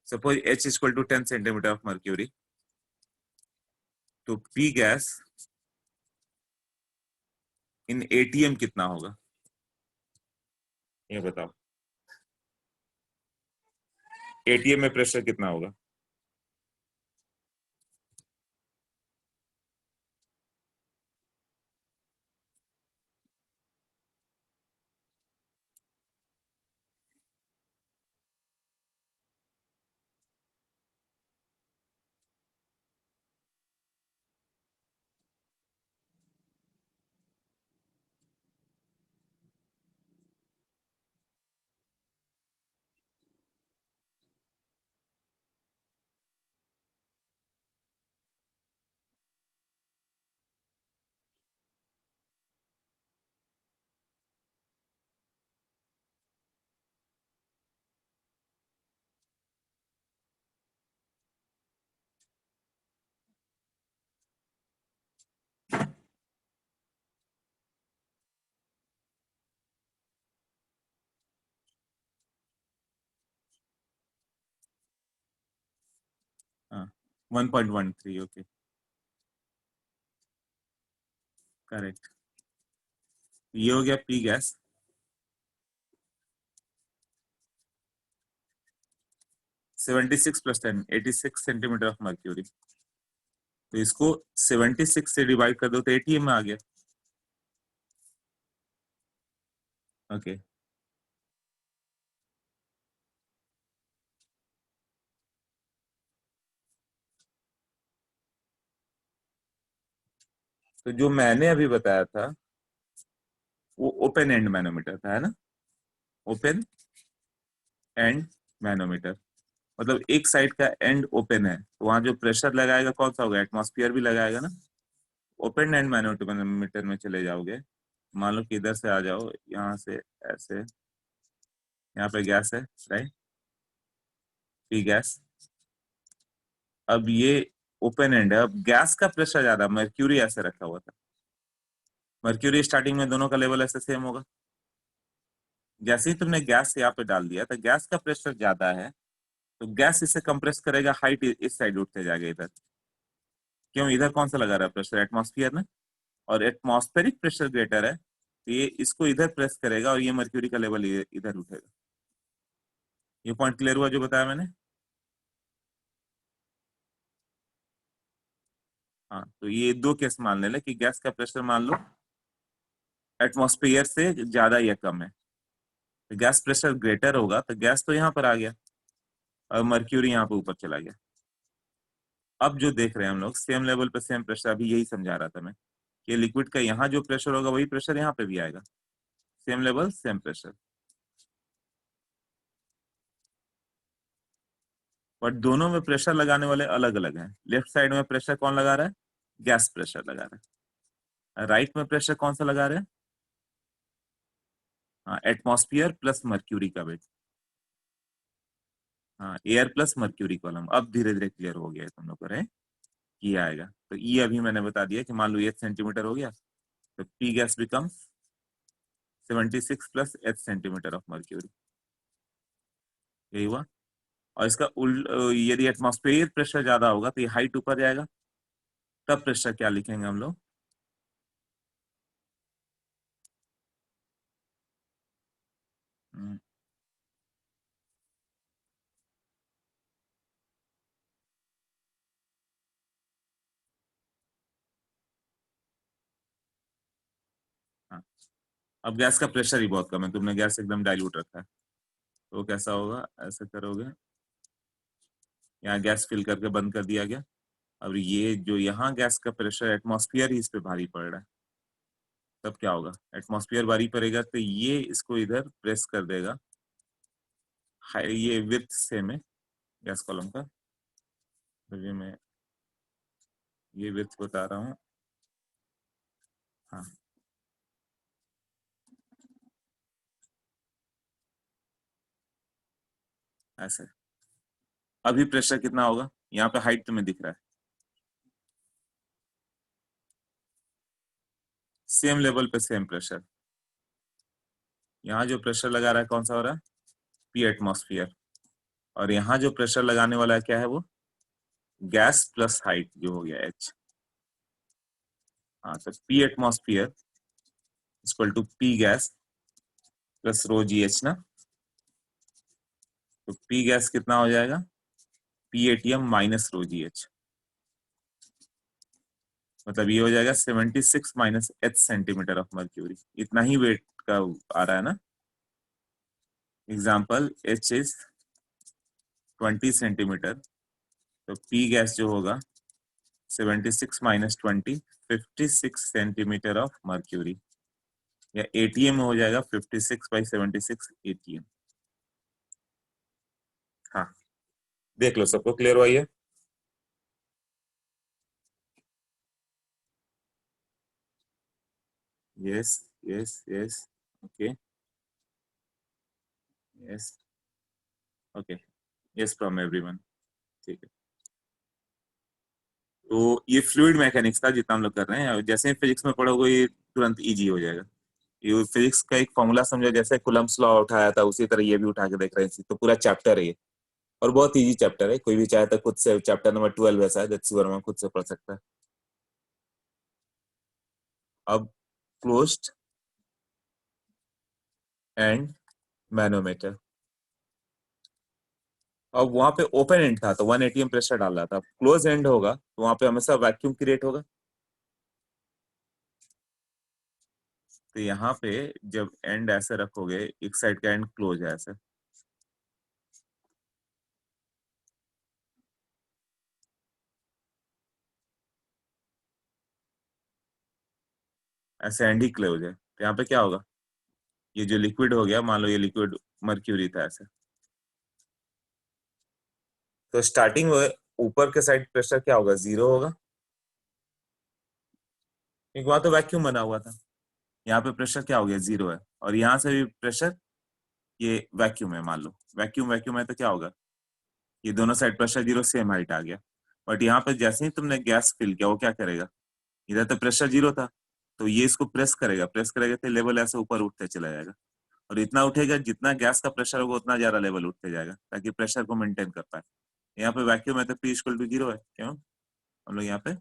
A: Suppose H equal to 10 centimetre of mercury, तो पी गैस इन एटीएम कितना होगा ये बताओ। एटीएम में प्रेशर कितना होगा? हाँ 1.13, ओके करेक्ट। ये हो गया P gas. Seventy six plus 10 86 centimetre of mercury. तो इसको 76 से डिवाइड कर दो तो एटीएम में आ गया। ओके तो जो मैंने अभी बताया था वो ओपन एंड मैनोमीटर था, है ना? ओपन एंड मैनोमीटर मतलब एक साइड का एंड ओपन है तो वहां जो प्रेशर लगाएगा कौन सा होगा? एटमॉस्फेयर भी लगाएगा ना। ओपन एंड मैनोमीटर में चले जाओगे, मान लो कि इधर से आ जाओ, यहाँ से ऐसे, यहाँ पे गैस है राइट, पी गैस। अब ये ओपन एंड है, अब गैस का प्रेशर ज्यादा, मर्क्यूरी ऐसे रखा हुआ था, मर्क्यूरी स्टार्टिंग में दोनों का लेवल ऐसे सेम होगा। जैसे ही तुमने गैस यहाँ पे डाल दिया तो गैस का प्रेशर ज्यादा है तो गैस इसे कंप्रेस करेगा, हाइट इस साइड उठते जाएगा इधर। क्यों? इधर कौन सा लगा रहा है प्रेशर? एटमॉस्फेयर में, और एटमॉस्फेरिक प्रेशर ग्रेटर है तो ये इसको इधर प्रेस करेगा और ये मर्क्यूरी का लेवल इधर उठेगा। ये पॉइंट क्लियर हुआ जो बताया मैंने? हाँ तो ये दो केस मान ले कि गैस का प्रेशर मान लो एटमॉस्फेयर से ज्यादा या कम है, तो गैस प्रेशर ग्रेटर होगा तो गैस तो यहाँ पर आ गया और मर्क्यूरी यहाँ पे ऊपर चला गया। अब जो देख रहे हैं हम लोग सेम लेवल पे सेम प्रेशर, अभी यही समझा रहा था मैं कि लिक्विड का यहाँ जो प्रेशर होगा वही प्रेशर यहाँ पे भी आएगा, same level same pressure. But दोनों में प्रेशर लगाने वाले अलग अलग हैं। लेफ्ट साइड में प्रेशर कौन लगा रहा है? गैस प्रेशर लगा रहा है। राइट में प्रेशर कौन सा लगा रहे हैं? हाँ एटमॉस्फेयर प्लस मर्क्यूरी का वेट। हाँ एयर प्लस मर्क्यूरी कॉलम। अब धीरे धीरे क्लियर हो गया है तुम लोग को, रहे ये आएगा। तो ये अभी मैंने बता दिया कि मान लो 8 सेंटीमीटर हो गया तो P gas become 76 plus H centimetre of mercury. यही हुआ। और इसका उल्ट, यदि एटमॉस्फेयर प्रेशर ज्यादा होगा तो ये हाइट ऊपर जाएगा, तब प्रेशर क्या लिखेंगे हम लोग? हम्म, हाँ। अब गैस का प्रेशर ही बहुत कम है, तुमने गैस एकदम डाइल्यूट रखा है तो कैसा होगा? ऐसे करोगे, यहाँ गैस फिल करके बंद कर दिया गया। अब ये जो यहाँ गैस का प्रेशर एटमॉस्फेयर ही इस पे भारी पड़ रहा है, तब क्या होगा? एटमॉस्फेयर भारी पड़ेगा तो ये इसको इधर प्रेस कर देगा। ये विथ सेम है गैस कॉलम का, तो ये मैं ये विथ बता रहा हूँ। हाँ ऐसे। अभी प्रेशर कितना होगा? यहाँ पे हाइट तुम्हें दिख रहा है, सेम लेवल पे सेम प्रेशर। यहाँ जो प्रेशर लगा रहा है कौन सा हो रहा है, पी एटमॉस्फेयर, और यहाँ जो प्रेशर लगाने वाला है क्या है, वो गैस प्लस हाइट जो हो गया एच। हाँ, तो P atmosphere equal to P gas plus rho G H ना। तो पी गैस कितना हो जाएगा, P ATM minus rho G H, मतलब ये हो जाएगा 76 minus H centimetre of mercury. इतना ही वेट का आ रहा है ना। एग्जाम्पल एच इज 20 सेंटीमीटर, तो पी गैस जो होगा 76 माइनस 20, 56 सेंटीमीटर ऑफ मर्क्यूरी, या एटीएम हो जाएगा 56 बाई 76 एटीएम। हाँ, देख लो, सबको क्लियर हुआ ये। Yes yes yes, okay, yes okay, yes from everyone, ठीक है। तो ये फ्लूइड मैकेनिक्स था जितना हम लोग कर रहे हैं। जैसे ही फिजिक्स में पढ़ोगे ये तुरंत इजी हो जाएगा। ये फिजिक्स का एक फॉर्मूला समझो, जैसे कुलम्ब्स लॉ उठाया था उसी तरह ये भी उठा के देख रहे हैं। तो पूरा चैप्टर है ये, और बहुत इजी चैप्टर है। कोई भी चाहे तो खुद से, चैप्टर नंबर 12 ऐसा है, दैट्स वर्मा खुद से पढ़ सकता है। अब क्लोज्ड एंड मैनोमीटर, अब वहां पे ओपन एंड था तो 1 एटीएम प्रेशर डाल रहा था। क्लोज एंड होगा तो वहां पे हमेशा वैक्यूम क्रिएट होगा। तो यहाँ पे जब एंड ऐसे रखोगे, एक साइड का एंड क्लोज है ऐसे, ऐसे एंड ही क्लोज है, तो यहाँ पे क्या होगा, ये जो लिक्विड हो गया, मान लो ये लिक्विड मर्क्यूरी था ऐसे, तो स्टार्टिंग ऊपर के साइड प्रेशर क्या होगा, 0 होगा, क्योंकि वहां तो वैक्यूम बना हुआ था। यहाँ पे प्रेशर क्या हो गया, 0 है, और यहाँ से भी प्रेशर, ये वैक्यूम है, मान लो वैक्यूम वैक्यूम है तो क्या होगा, ये दोनों साइड प्रेशर 0, सेम हाइट आ गया। बट यहाँ पे जैसे ही तुमने गैस फिल किया, वो क्या करेगा, इधर तो प्रेशर 0 था, तो ये इसको प्रेस करेगा, प्रेस करेगा तो लेवल ऐसे ऊपर उठते चला जाएगा, और इतना उठेगा जितना गैस का प्रेशर होगा उतना ज्यादा लेवल उठते जाएगा, ताकि प्रेशर को मेंटेन कर पाए। यहाँ पे वैक्यूम है तो P इक्वल टू 0 है, क्यों, हम लोग यहाँ पे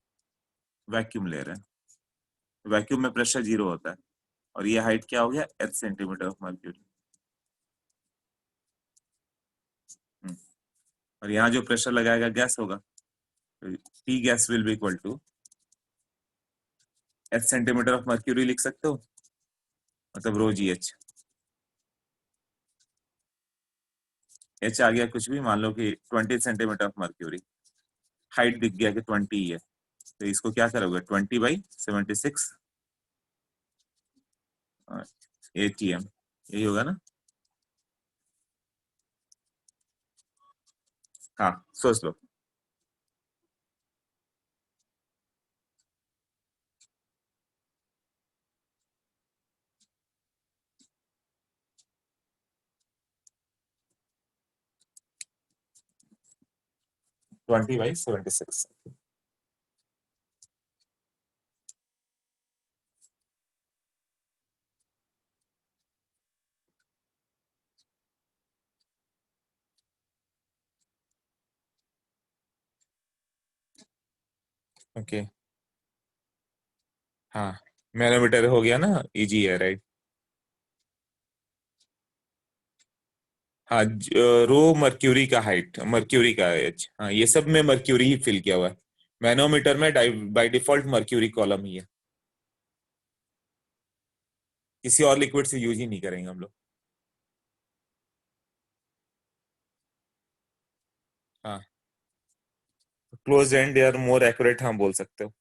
A: वैक्यूम ले रहे हैं, वैक्यूम में प्रेशर 0 होता है, और ये हाइट क्या हो गया, h सेंटीमीटर ऑफ मर्क्यूरी। और यहाँ जो प्रेशर लगाएगा गैस होगा, तो P gas will be equal to h centimetre of mercury लिख सकते हो, मतलब रो जी एच। एच आ गया कुछ भी, मान लो कि 20 सेंटीमीटर ऑफ मर्क्यूरी, हाइट दिख गया कि 20 ही है, तो इसको क्या करोगे, 20 बाई 76 एटीएम, यही होगा ना। हाँ, सोच लो। Twenty by 76, okay. हाँ, मैनोमीटर हो गया ना, इजी है, राइट। हाँ, रो मर्क्यूरी का हाइट, मर्क्यूरी का एच, हाँ ये सब में मर्क्यूरी ही फिल किया हुआ है। मैनोमीटर में बाय डिफॉल्ट मर्क्यूरी कॉलम ही है, किसी और लिक्विड से यूज ही नहीं करेंगे हम लोग। हाँ, क्लोज एंड यार मोर एक्यूरेट, हाँ बोल सकते हो।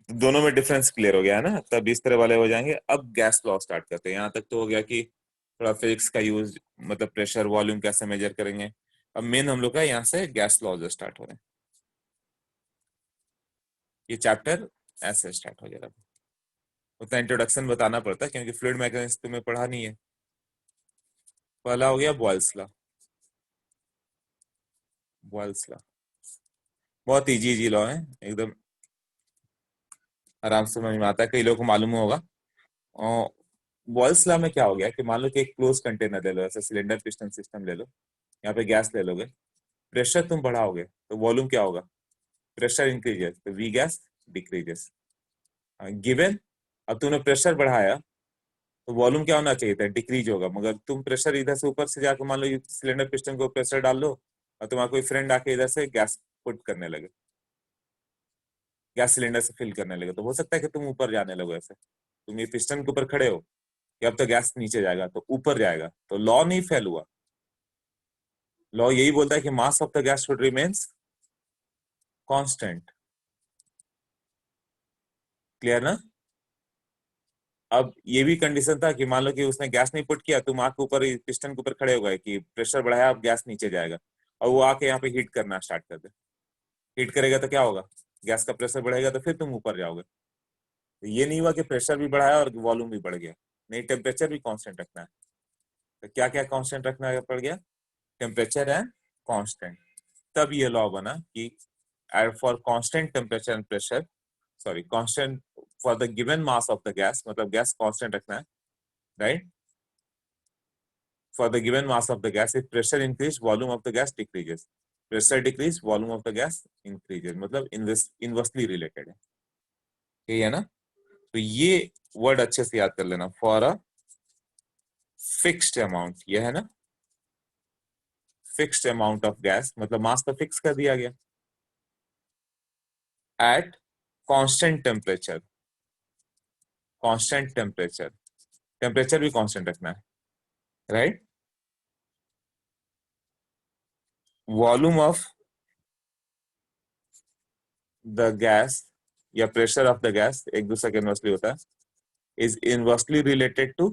A: दोनों में डिफरेंस क्लियर हो गया है ना, तब इस तरह वाले हो जाएंगे। अब गैस लॉ स्टार्ट करते हैं। यहाँ तक तो हो गया कि थोड़ा फिजिक्स का यूज, मतलब प्रेशर वॉल्यूम कैसे मेजर करेंगे। अब मेन हम लोग का यहाँ से गैस लॉज स्टार्ट हो रहे हैं। ये चैप्टर ऐसे स्टार्ट हो जाएगा। उतना इंट्रोडक्शन बताना पड़ता है क्योंकि फ्लूइड मैकेनिक्स तुम्हें पढ़ा नहीं है। पहला हो गया बॉयल्स लॉ। बॉयल्स लॉ बहुत इजी लॉ है, एकदम आराम से समझ में आता है, कई लोगों को मालूम होगा। और बॉयल्स लॉ में क्या हो गया कि मान लो कि एक क्लोज कंटेनर ले लो, ऐसे सिलेंडर पिस्टन सिस्टम ले लो, यहाँ पे गैस ले लोगे, प्रेशर तुम बढ़ाओगे तो वॉल्यूम क्या होगा, प्रेशर इंक्रीजेस तो वी गैस डिक्रीजेस गिवन। अब तुमने प्रेशर बढ़ाया तो वॉल्यूम क्या होना चाहिए था, डिक्रीज होगा, मगर तुम प्रेशर इधर से ऊपर से जाकर मान लो सिलेंडर पिस्टन को प्रेशर डाल लो और तुम्हारा कोई फ्रेंड आके इधर से गैस पुट करने लगे, गैस सिलेंडर से फिल करने लगे, तो हो सकता है कि तुम ऊपर जाने लगो। ऐसे तुम ये पिस्टन के ऊपर खड़े हो कि अब तो गैस नीचे जाएगा तो ऊपर जाएगा, तो लॉ नहीं फेल हुआ। लॉ यही बोलता है कि mass of the gas should remains constant. Clear ना? अब ये भी कंडीशन था कि मान लो कि उसने गैस नहीं पुट किया, तुम आके ऊपर पिस्टन के ऊपर खड़े हो गए कि प्रेशर बढ़ाया अब गैस नीचे जाएगा, और वो आके यहाँ पे हीट करना स्टार्ट कर दे। हीट करेगा तो क्या होगा, गैस का प्रेशर बढ़ेगा तो फिर तुम ऊपर जाओगे। तो ये नहीं हुआ कि प्रेशर भी बढ़ाया और वॉल्यूम भी बढ़ गया, नहीं, टेम्परेचर भी कांस्टेंट रखना है। तो क्या क्या कांस्टेंट रखना पड़ गया, टेम्परेचर एंड कांस्टेंट। तब ये लॉ बना कि for constant temperature and pressure, sorry constant for the given mass of the gas, मतलब गैस कांस्टेंट रखना है, right. For the given mass of the gas, if pressure increase, volume of the gas decreases. Pressure decrease, volume of the gas increases. मतलब inversely related है, यही है ना। तो ये वर्ड अच्छे से याद कर लेना, फॉर अ फिक्स्ड अमाउंट, ये है ना, फिक्स्ड अमाउंट ऑफ गैस, मतलब मास तो फिक्स कर दिया गया, at constant temperature, constant temperature, temperature भी कांस्टेंट रखना है, right. Volume of the gas या प्रेशर ऑफ द गैस एक दूसरे के इनवर्सली होता है, is inversely related to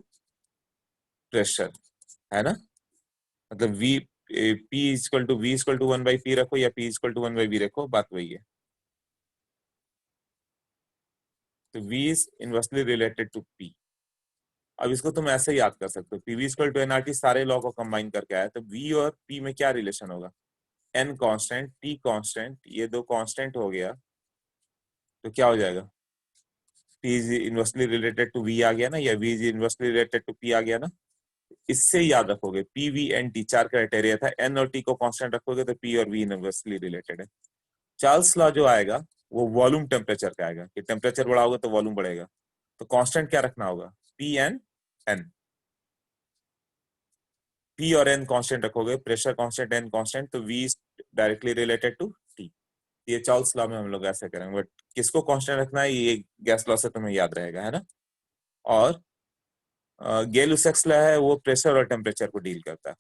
A: pressure, है ना। मतलब v p equal to v equal to 1/p रखो या p इक्वल टू 1/v रखो, बात वही है। तो v is inversely related to p। अब इसको तुम ऐसे याद कर सकते हो, pv इक्वल टू nRT, सारे लॉ को कंबाइन करके आया, तो v और p में क्या रिलेशन होगा, n कांस्टेंट t कांस्टेंट, ये दो कांस्टेंट हो गया तो क्या हो जाएगा, p is inversely related to v आ गया ना, या v is inversely related to p आ गया ना। इससे याद रखोगे पी वी एन टी, चार क्राइटेरिया था, एन और टी को कांस्टेंट रखोगे तो पी और वी इनवर्सली रिलेटेड है। चार्ल्स लॉ जो आएगा वो वॉल्यूम टेम्परेचर का आएगा, कि टेम्परेचर बढ़ाओगे तो वॉल्यूम बढ़ेगा, तो कांस्टेंट क्या रखना होगा, पी एन एन, पी और एन कांस्टेंट रखोगे, प्रेशर कांस्टेंट एन कांस्टेंट, तो V directly related to T. ये चार्ल्स लॉ में हम लोग ऐसे करेंगे, बट किसको कांस्टेंट रखना है ये गैस लॉ से तुम्हें याद रहेगा, है ना। और गेल-लुसैक्स लॉ है वो प्रेशर और टेम्परेचर को डील करता है,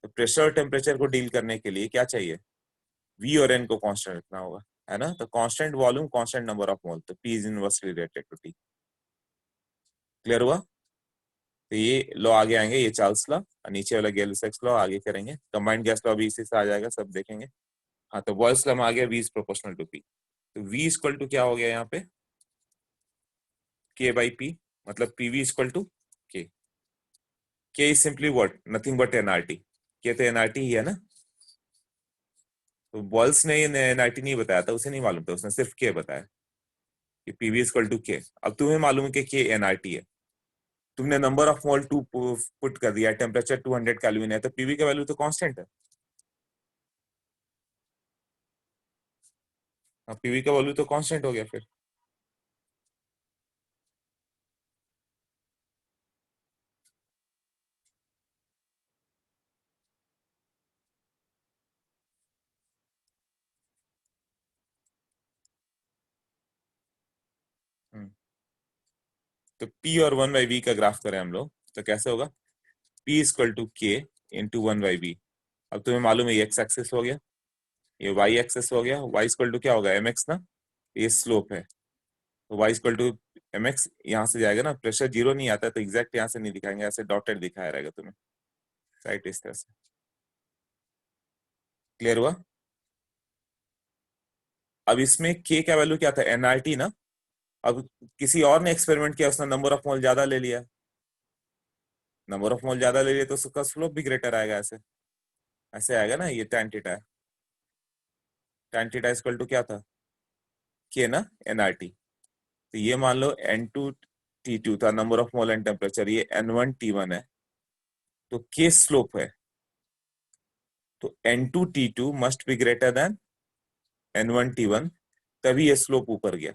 A: तो प्रेशर और टेम्परेचर को डील करने के लिए क्या चाहिए, V और N को कांस्टेंट रखना होगा, है ना। तो constant volume, constant number of mole, तो P is inversely related to T। Clear हुआ? तो ये लॉ आगे आएंगे, ये चार्ल्स लॉ, नीचे वाला गेल-लुसैक्स लॉ आगे करेंगे, कंबाइंड गैस लॉ भी इसी से आ जाएगा, सब देखेंगे। हाँ, तो बॉयल्स लॉ में आ गया V is proportional to P, तो V इक्वल टू क्या हो गया यहाँ पे, K बाई P, मतलब PV equal to K। K is simply what, nothing but nRT, K तो nRT ही है ना। तो बॉयल्स ने nRT नहीं बताया था, उसे नहीं मालूम था, उसने सिर्फ K बताया कि PV इक्वल टू K। अब तुम्हें मालूम है कि K nRT है, तुमने नंबर ऑफ मोल 2 पुट कर दिया, टेम्परेचर 200 केल्विन है, तो पीवी का वैल्यू तो कांस्टेंट है, पीवी का वैल्यू तो कांस्टेंट हो गया फिर। तो P और 1/v का ग्राफ करें हम लोग तो कैसे होगा, P equal to K into 1/v। अब तुम्हें मालूम है ये x एक्सिस हो गया, ये y एक्सिस हो गया, y इक्वल टू क्या होगा mx ना, ये स्लोप है, तो y इक्वल टू mx, यहाँ से जाएगा ना, प्रेशर जीरो नहीं आता तो एग्जैक्ट यहाँ से नहीं दिखाएंगे, ऐसे डॉटेड दिखाया रहेगा तुम्हें, राइट, इस तरह से। क्लियर हुआ? अब इसमें K का वैल्यू क्या था, nRT ना। अब किसी और ने एक्सपेरिमेंट किया, उसने नंबर ऑफ मोल ज्यादा ले लिया, नंबर ऑफ मोल ज्यादा ले लिया तो उसका स्लोप भी ग्रेटर आएगा, ऐसे ऐसे आएगा ना, ये tan थीटा है, tan थीटा इक्वल टू क्या था, के ना, nRT। तो ये मान लो N2 T2 था, number of mole and temperature, ये N1 T1 है, तो के स्लोप है, तो N2 T2 must be greater than N1 T1, तभी ये स्लोप ऊपर गया।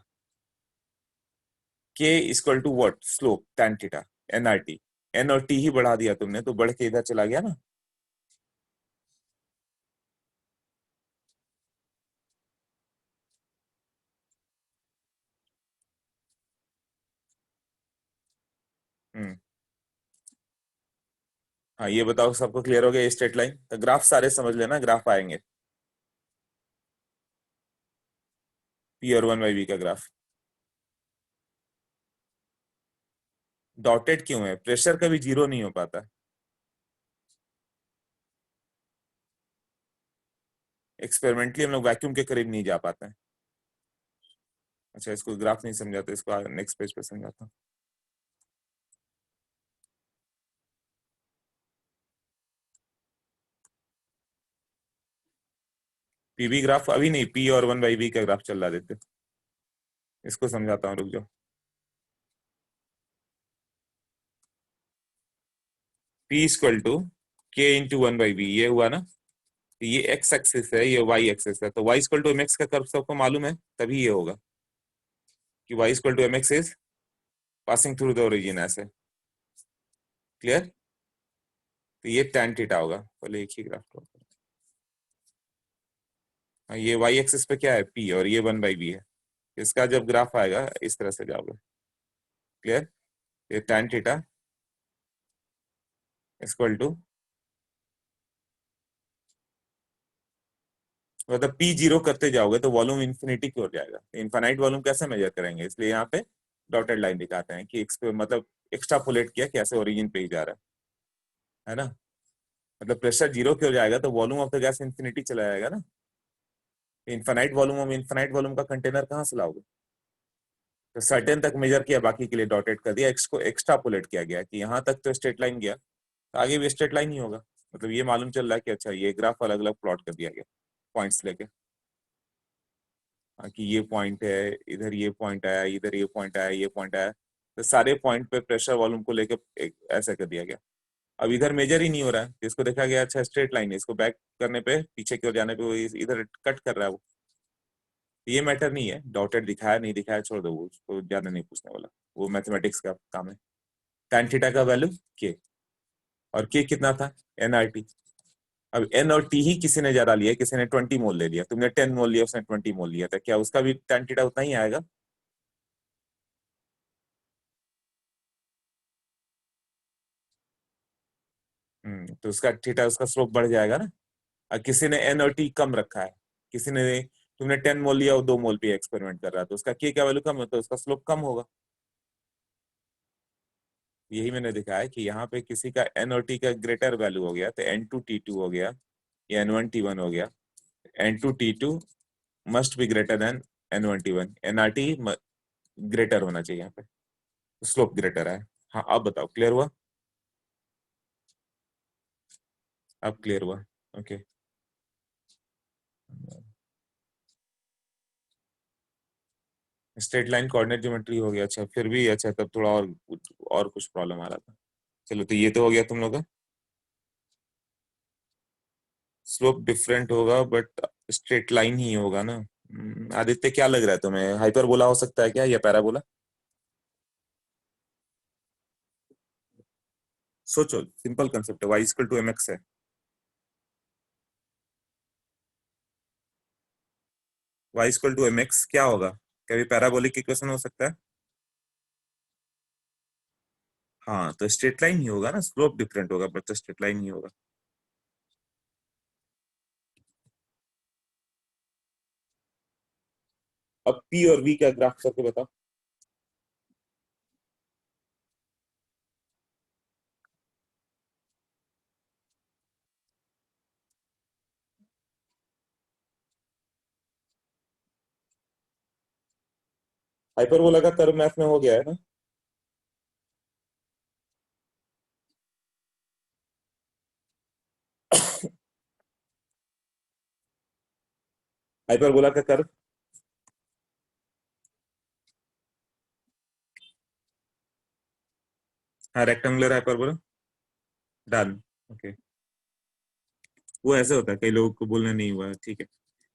A: K equal to what, slope tan theta, nRT। n और t ही बढ़ा दिया तुमने, तो बढ़ के इधर चला गया ना। हम्म, हाँ ये बताओ, सबको क्लियर हो गया? स्ट्रेट लाइन, तो ग्राफ सारे समझ लेना, ग्राफ आएंगे P और 1/v का ग्राफ। डॉटेड क्यों है? प्रेशर कभी जीरो नहीं हो पाता, एक्सपेरिमेंटली हम लोग वैक्यूम के करीब नहीं जा पाते हैं। अच्छा, इसको ग्राफ नहीं समझाते, इसको नेक्स्ट पेज पे समझाता हूँ। पीवी ग्राफ अभी नहीं, P और 1/v का ग्राफ चल रहा देते, इसको समझाता हूँ, रुक जाओ। P इक्वल टू के इंटू 1/v, ये हुआ ना, तो ये x एक्सिस है, ये y एक्सिस है, तो y इक्वल टू mx का कर्व सबको मालूम है, तभी ये होगा कि y equal to mx is passing through the origin, ऐसे क्लियर। तो ये tan थीटा होगा, पहले एक ही ग्राफ को। हाँ, ये y एक्सिस पे क्या है, p, और ये 1/v है। इसका जब ग्राफ आएगा इस तरह से जाओगे, क्लियर। ये tan थीटा इक्वल टू, मतलब p जीरो करते जाओगे तो वॉल्यूम इंफिनिटी की ओर जाएगा। इनफाइनाइट वॉल्यूम कैसे मेजर करेंगे, इसलिए यहाँ पे डॉटेड लाइन दिखाते हैं कि मतलब एक्स्ट्रापोलेट किया कैसे ओरिजिन पे ही जा रहा है ना। मतलब प्रेशर जीरो की ओर जाएगा तो volume of the gas infinity चला जाएगा ना। इनफाइनाइट वॉल्यूम, इनफाइनाइट वॉल्यूम का कंटेनर कहाँ से लाओगे? तो सर्टेन तक मेजर किया, बाकी के लिए डॉटेड कर दिया, एक्स को एक्स्ट्रापोलेट किया गया कि यहाँ तक तो स्ट्रेट लाइन गया, तो आगे भी स्ट्रेट लाइन ही होगा। मतलब ये मालूम चल रहा है कि अच्छा ये ग्राफ अलग अलग प्लॉट कर दिया गया पॉइंट्स लेके। हाँ, कि ये पॉइंट है, इधर ये पॉइंट आया, इधर ये पॉइंट आया, ये पॉइंट आया, तो सारे पॉइंट पे प्रेशर वॉल्यूम को लेके ऐसा कर दिया गया। अब इधर मेजर ही नहीं हो रहा है, इसको देखा गया अच्छा स्ट्रेट लाइन है, इसको बैक करने पे, पीछे की ओर जाने पे वो इधर कट कर रहा है वो। ये मैटर नहीं है, डॉटेड दिखाया नहीं दिखाया छोड़ दो, वो उसको ज्यादा नहीं पूछने वाला, वो मैथमेटिक्स का काम है। tan थीटा का वैल्यू के, और के कितना था, nRT। अब n और t ही किसी ने ज्यादा लिया, किसी ने 20 मोल ले लिया, तुमने 10 मोल लिया, उसने 20 मोल लिया था, क्या उसका भी tan थीटा उतना ही आएगा? तो उसका थीटा, उसका स्लोप बढ़ जाएगा ना। और किसी ने n और t कम रखा है, किसी ने, तुमने 10 मोल लिया और 2 मोल पे एक्सपेरिमेंट कर रहा है, तो उसका k का वैल्यू कम है, तो उसका स्लोप कम होगा। यही मैंने दिखाया है कि यहाँ पे किसी का n और t का ग्रेटर वैल्यू हो गया तो N2T2 हो गया, या N1T1 हो गया। N2T2 must be greater than N1T1, nRT greater होना चाहिए यहाँ पे, स्लोप ग्रेटर है। हाँ अब बताओ, क्लियर हुआ? अब क्लियर हुआ, okay. Straight line coordinate geometry हो गया, अच्छा फिर भी अच्छा, तब थोड़ा और कुछ प्रॉब्लम आ रहा था। चलो, तो ये तो हो गया तुम लोग का। स्लोप डिफरेंट होगा बट स्ट्रेट लाइन ही होगा ना। आदित्य क्या लग रहा है तुम्हें, हाइपरबोला हो सकता है क्या, या पैराबोला? सोचो, सिंपल कंसेप्ट है, y इक्वल टू mx है। y इक्वल टू mx क्या होगा, कभी पैराबोलिक इक्वेशन हो सकता है? हाँ, तो स्ट्रेट लाइन ही होगा ना, स्लोप डिफरेंट होगा बट स्ट्रेट लाइन ही होगा। अब p और v का ग्राफ करके बताओ। हाइपरबोला का कर्व मैथ में हो गया है ना। हाइपरबोला का कर्व हाँ रेक्टेंगुलर हाइपरबोला डन ओके। वो ऐसे होता है कई लोगों को बोलना नहीं हुआ है, ठीक है।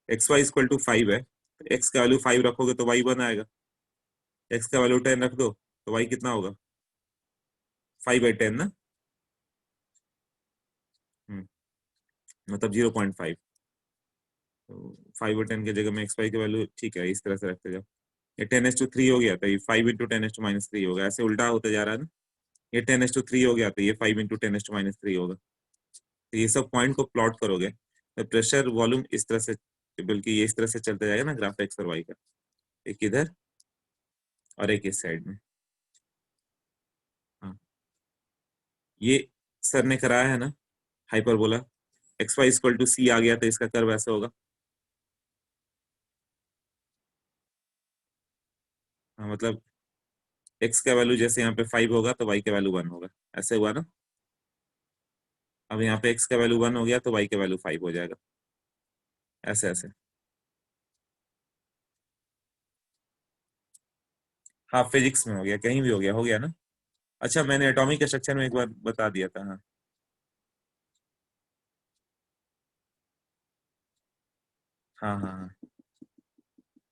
A: एक्स वाई इक्वल टू 5 है, एक्स का वैल्यू 5 रखोगे तो वाई 1 आएगा, एक्स का वैल्यू 10 रख दो तो वाई कितना होगा 5/10 ना। मतलब 0.5, तो 5/10 की जगह में एक्स वाई की वैल्यू ठीक है इस तरह से रखते जाओ। ये 10:3 हो गया था, ये 5 × 10⁻³ होगा, ऐसे उल्टा होता जा रहा है ना। ये 10:3 हो गया था, ये 5 × 10⁻³ होगा। तो ये सब पॉइंट को प्लॉट करोगे तो प्रेशर वॉल्यूम इस तरह से, बल्कि ये इस तरह से चलता जाएगा ना ग्राफ एक्स और वाई का, एक इधर और एक इस साइड में। हाँ ये सर ने कराया है ना hyperbola, x y equal to c आ गया तो इसका कर्व ऐसा होगा। हाँ मतलब एक्स का वैल्यू जैसे यहाँ पे 5 होगा तो वाई का वैल्यू 1 होगा, ऐसे हुआ ना। अब यहाँ पे एक्स का वैल्यू 1 हो गया तो वाई का वैल्यू 5 हो जाएगा, ऐसे ऐसे। हाँ फिजिक्स में हो गया, कहीं भी हो गया ना। अच्छा मैंने एटॉमिक स्ट्रक्चर में एक बार बता दिया था। हाँ हाँ हाँ हाँ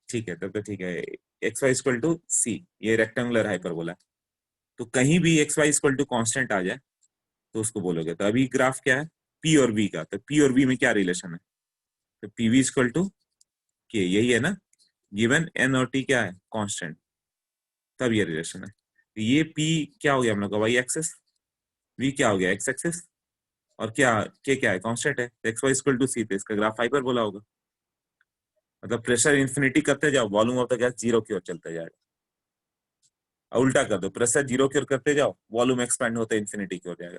A: ठीक है, तब तो ठीक है। X y equal to c, ये रेक्टेंगुलर हाइपरबोला, तो कहीं भी x y equal to constant आ जाए तो उसको बोलोगे। तो अभी ग्राफ क्या है पी और वी का, तो पी और वी में क्या रिलेशन है, तो पी वी इक्वल टू के, यही है ना। गिवन एन और टी क्या है कांस्टेंट, तब ये रिलेशन है। तो ये पी क्या हो गया हम लोग का वाई एक्सेस, वी क्या हो गया एक्स एक्सेस, और क्या के क्या है कांस्टेंट है, तो एक्स वाई इक्वल टू सी, तो इसका ग्राफ हाइपरबोला होगा। मतलब प्रेशर इन्फिनिटी करते जाओ, volume of the gas zero की ओर चलता जाएगा। और उल्टा कर दो, प्रेशर जीरो की ओर करते जाओ, वॉल्यूम एक्सपेंड होते इन्फिनिटी की ओर जाएगा।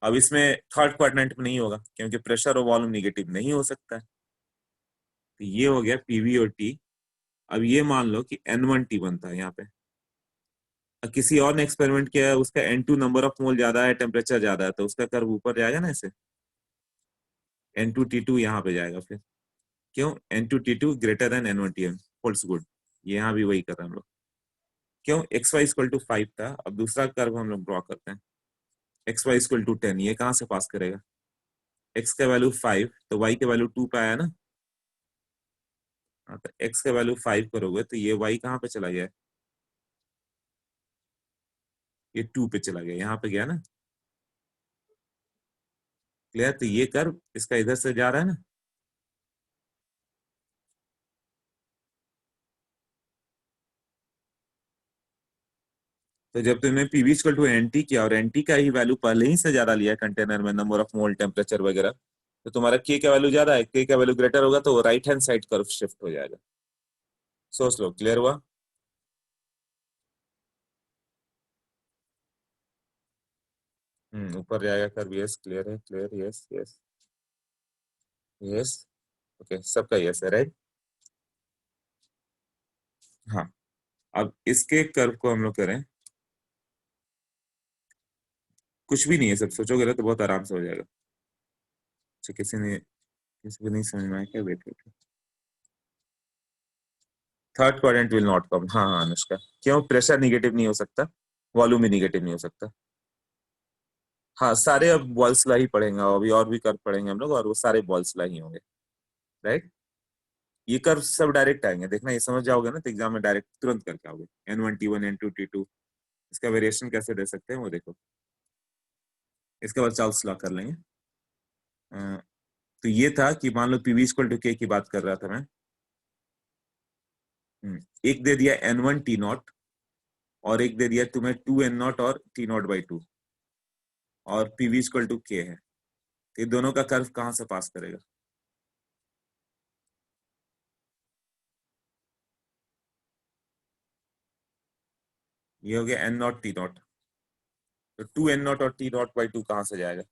A: अब इसमें थर्ड क्वाड्रेंट में नहीं होगा क्योंकि प्रेशर और वॉल्यूम निगेटिव नहीं हो सकता है। तो ये हो गया पीवी और टी। अब ये मान लो कि N1T बनता है यहाँ पे, किसी और ने एक्सपेरिमेंट किया है, उसका N2 नंबर ऑफ मोल ज्यादा है, टेम्परेचर ज्यादा है, तो उसका कर्व ऊपर जाएगा ना ऐसे, N2T2 यहाँ पे जाएगा फिर। क्यों N2T2 greater than N1T1 holds good, यहाँ भी वही कर रहे हैं हम लोग। क्यों एक्स वाई इक्वल टू 5 था। अब दूसरा कर्व हम लोग ड्रॉ करते हैं, एक्स वाई इक्वल टू 10, ये कहाँ से पास करेगा, एक्स का वैल्यू 5 तो वाई का वैल्यू 2 पे आया ना। हाँ, तो एक्स का वैल्यू 5 करोगे तो ये वाई कहाँ पे चला गया, ये 2 पे चला गया, यहाँ पे गया ना। क्लियर, तो ये कर्व इसका इधर से जा रहा है ना। तो जब तुमने पीवी इक्वल टू एनटी किया और एनटी का ही वैल्यू पहले ही से ज्यादा लिया कंटेनर में, नंबर ऑफ मोल टेम्परेचर वगैरह, तो तुम्हारा के का वैल्यू ज्यादा है, के का वैल्यू ग्रेटर होगा तो right hand side curve shift हो जाएगा। सोच लो, क्लियर हुआ। ऊपर जाएगा कर्व, यस क्लियर है, clear, yes yes yes. Okay सबका यस है राइट। हाँ अब इसके कर्व को हम लोग करें, कुछ भी नहीं है, सब सोचोगे ना तो बहुत आराम से हो जाएगा। अच्छा किसी को नहीं समझ में आया क्या, wait wait, third quadrant will not come. हाँ हाँ अनुष्का, क्यों प्रेशर निगेटिव नहीं हो सकता, वॉल्यूम भी निगेटिव नहीं हो सकता। हाँ सारे अब बॉल्स ला ही पढ़ेंगे, अभी और भी कर्व पढ़ेंगे हम लोग, और वो सारे बॉल्स ला ही होंगे राइट। ये कर्व सब डायरेक्ट आएंगे, देखना ये समझ जाओगे ना तो एग्जाम में डायरेक्ट तुरंत करके आओगे। N1T1 N2T2 इसका वेरिएशन कैसे दे सकते हैं वो देखो, इसके बाद चार्ल्स लॉ कर लेंगे। अ, तो ये था कि मान लो पीवी इक्वल टू के की बात कर रहा था मैं। एक दे दिया N1T0 और एक दे दिया तुम्हें 2N0 और T0/2, और पीवी इक्वल टू के है, तो ये दोनों का कर्व कहाँ से पास करेगा, ये हो गया N0 T0, तो 2N0 और T0/2 कहाँ से जाएगा,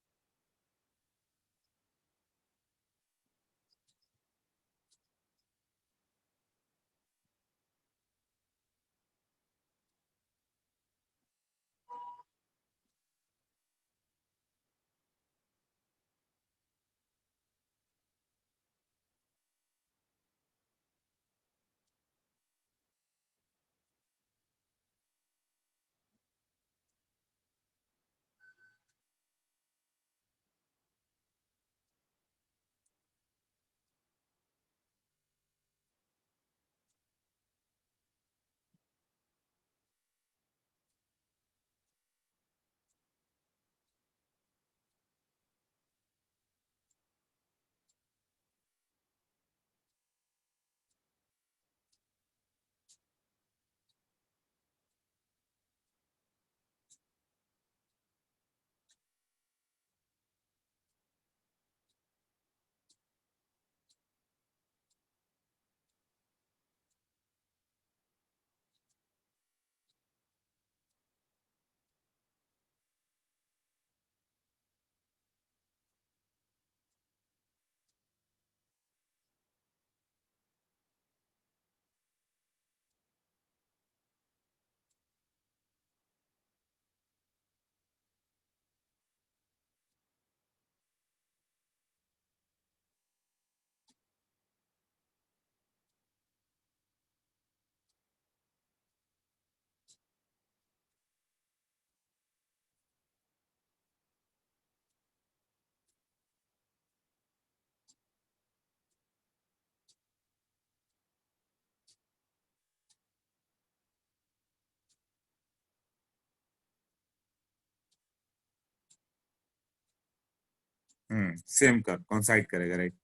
A: सेम कर्व कॉन्साइड करेगा, राइट,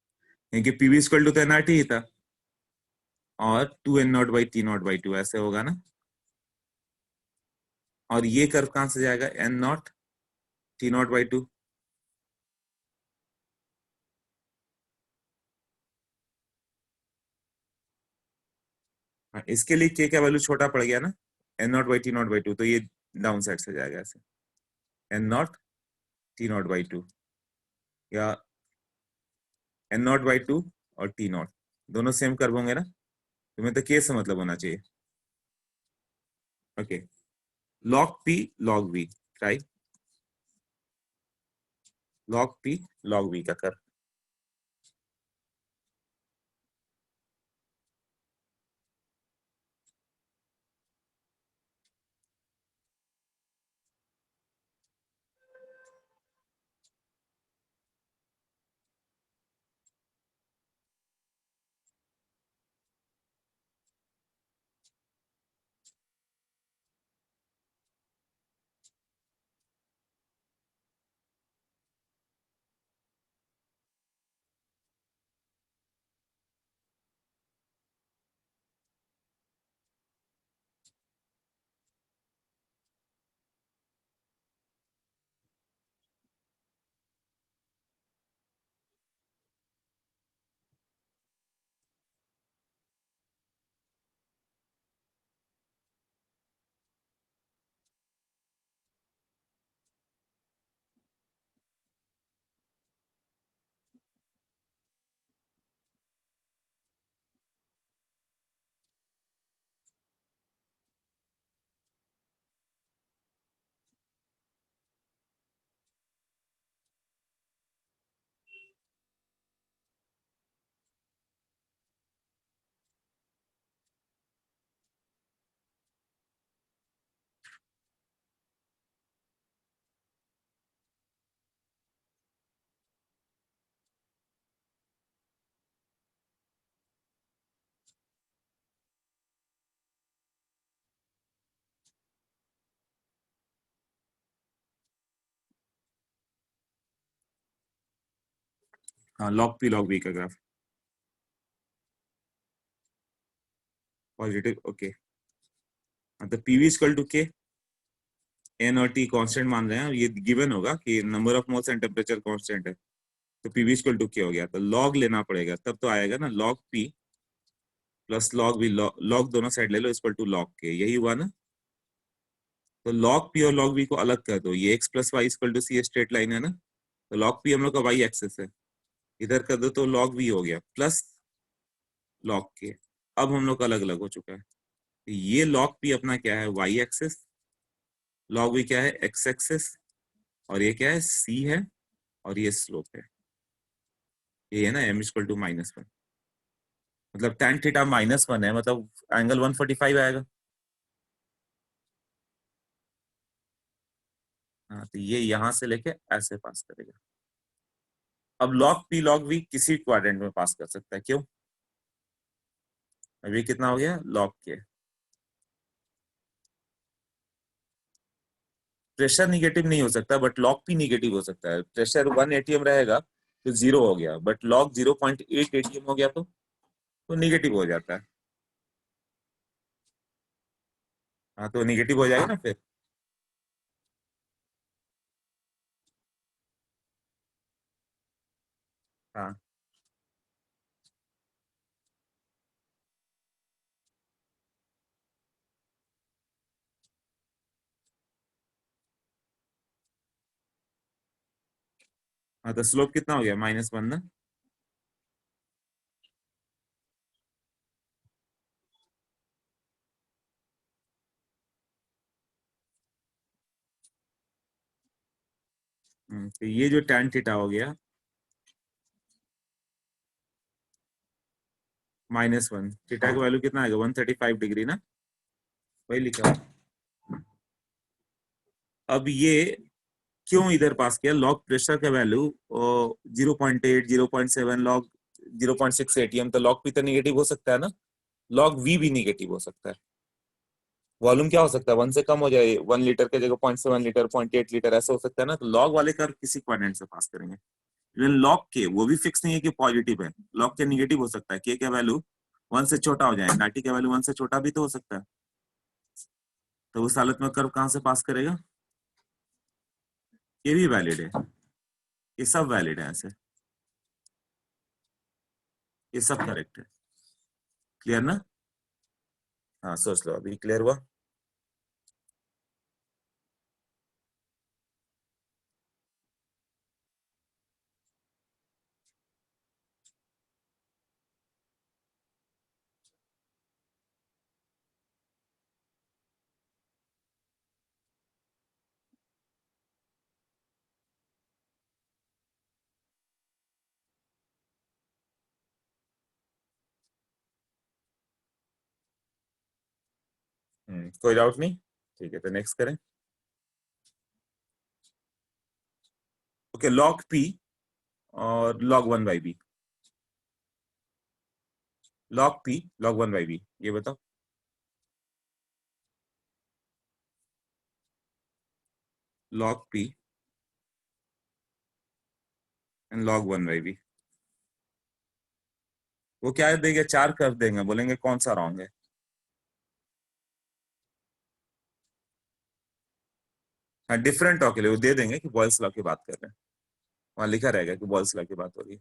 A: क्योंकि पीवी इक्वल टू तो एनआरटी ही था और 2n0/t0/2 ऐसे होगा ना। और ये कर्व कहां से जाएगा, n0 t0/2। इसके लिए k का वैल्यू छोटा पड़ गया ना, n0/t0/2, तो ये डाउन साइड से जाएगा ऐसे, n0 t0/2 या n0/2 और t0 दोनों सेम कर्व होंगे ना, तुम्हें तो k से मतलब होना चाहिए। Okay, log p log v, try log p log v का कर्व। हाँ, log p log v का ग्राफ पॉजिटिव। ओके, मतलब पीवी इक्वल टू के, एन और टी कांस्टेंट मान रहे हैं, ये गिवन होगा कि number of moles and temperature constant है, तो पीवी इक्वल टू के हो गया, तो लॉग लेना पड़ेगा, तब तो आएगा ना log p plus log v, log दोनों साइड ले लो इक्वल टू log के, यही हुआ ना। तो log p और log v को अलग कर दो, ये x plus Y equal to C straight line है ना, तो log p हम लोग का वाई एक्सेस है, इधर कर दो तो log v हो गया प्लस log के। अब हम लोग का अलग अलग हो चुका है, ये log p अपना क्या है, वाई एक्सेस, log v क्या है, एक्स एक्सेस, और ये क्या है, c है, और ये स्लोप है, ये है ना m इक्वल टू -1, मतलब tan थीटा -1 है, मतलब एंगल 145 आएगा। हाँ, तो ये यहां से लेके ऐसे पास करेगा। अब log p log v किसी क्वाड्रेंट में पास कर सकता है, क्यों, अभी कितना हो गया log के। प्रेशर निगेटिव नहीं हो सकता, बट log p निगेटिव हो सकता है। प्रेशर 1 एटीएम रहेगा तो 0 हो गया, बट log 0.8 एटीएम हो गया तो निगेटिव हो जाता है। हाँ, तो निगेटिव हो जाएगा ना फिर। हाँ, हाँ, तो स्लोप कितना हो गया, -1 ना। तो ये जो tan थीटा हो गया -1, थीटा का वैल्यू कितना आएगा, 135 डिग्री ना, वही लिखा है। अब ये क्यों इधर पास किया, लॉग प्रेशर का वैल्यू 0.8 0.7 लॉग 0.6 एटीएम, तो लॉग पी तो निगेटिव हो सकता है ना, लॉग वी भी निगेटिव हो सकता है। वॉल्यूम क्या हो सकता है, 1 से कम हो जाए, 1 लीटर के जगह 0.7 लीटर 0.8 लीटर ऐसा हो सकता है ना, तो लॉग वाले कर्व किसी क्वाड्रेंट से पास करेंगे, इवन लॉग के वो भी फिक्स नहीं है कि पॉजिटिव है, लॉग के निगेटिव हो सकता है, के का वैल्यू 1 से छोटा हो जाए, नाटी का वैल्यू 1 से छोटा भी तो हो सकता है। तो उस हालत में कर्व कहां से पास करेगा? ये भी वैलिड है, ये सब वैलिड है, ऐसे ये सब करेक्ट है। क्लियर ना? हाँ सोच लो, अभी क्लियर हुआ? कोई डाउट नहीं? ठीक है, तो नेक्स्ट करें। ओके, लॉग पी और log 1/b, log P log 1/b, ये बताओ। Log P and log 1/b, वो क्या देंगे? 4 कर्व देंगे, बोलेंगे कौन सा रॉन्ग है। हाँ, डिफरेंट लॉ के लिए वो दे देंगे कि बॉयल्स लॉ की बात कर रहे हैं, वहां लिखा रहेगा कि बॉयल्स लॉ की बात हो रही है।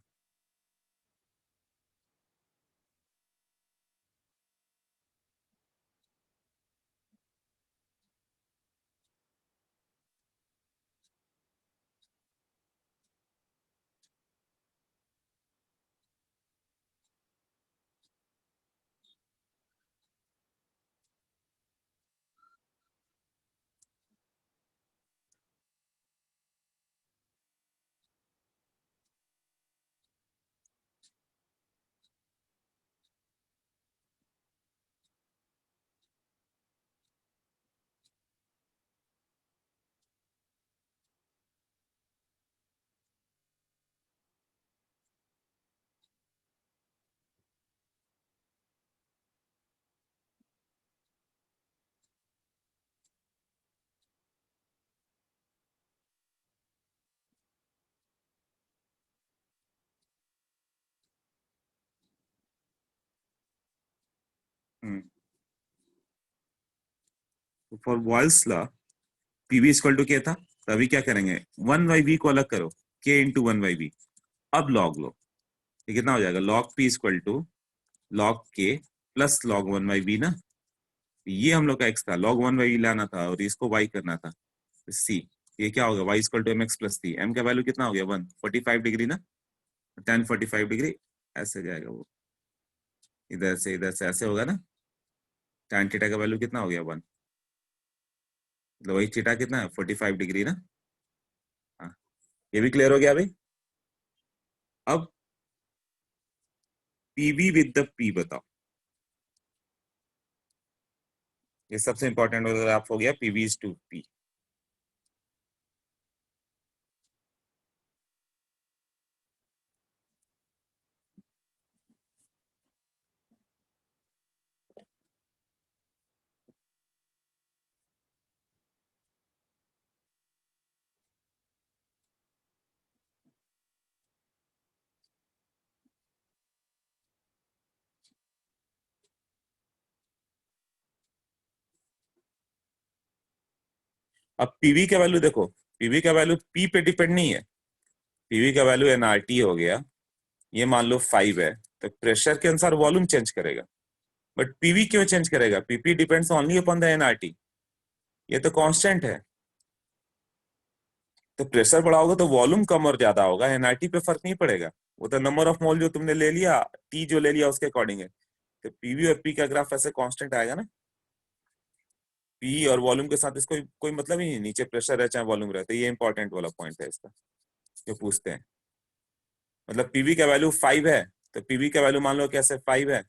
A: For Boyle's law PV equal to क्या था? तो अभी क्या करेंगे, 1/b को अलग करो, k इंटू 1/b, अब लॉग लो, ये कितना हो जाएगा? Log P equal to log K plus log 1/b ना, ये हम लोग का x था, log 1/b लाना था और इसको y करना था c, ये क्या होगा? y equal to mx plus c, m का वैल्यू कितना हो गया? 1, 45 डिग्री ना, tan 45 डिग्री, ऐसे जाएगा वो, इधर से ऐसे होगा ना, tan थीटा का वैल्यू कितना हो गया? 1, मतलब वही थीटा कितना है? 45 डिग्री ना। हाँ, ये भी क्लियर हो गया अभी। अब पीवी विद द पी बताओ, ये सबसे इंपॉर्टेंट आप हो गया, पीवी इज टू पी। अब पीवी का वैल्यू देखो, पीवी का वैल्यू पी पे डिपेंड नहीं है, पीवी का वैल्यू एनआरटी हो गया, ये मान लो 5 है, तो प्रेशर के अनुसार वॉल्यूम चेंज करेगा, बट पीवी क्यों चेंज करेगा? PP depends only upon the NRT, ये तो कांस्टेंट है। तो प्रेशर बढ़ा होगा तो वॉल्यूम कम और ज्यादा होगा, एनआरटी पे फर्क नहीं पड़ेगा, वो तो नंबर ऑफ मोल जो तुमने ले लिया, टी जो ले लिया उसके अकॉर्डिंग है। तो पीवी और पी का ग्राफ ऐसे कांस्टेंट आएगा ना, पी और वॉल्यूम के साथ इसको कोई मतलब ही नहीं, नीचे प्रेशर है चाहे वॉल्यूम रहे, तो ये इंपॉर्टेंट वाला पॉइंट है इसका, जो पूछते हैं। मतलब पीवी का वैल्यू 5 है, तो पीवी का वैल्यू मान लो कैसे 5 है,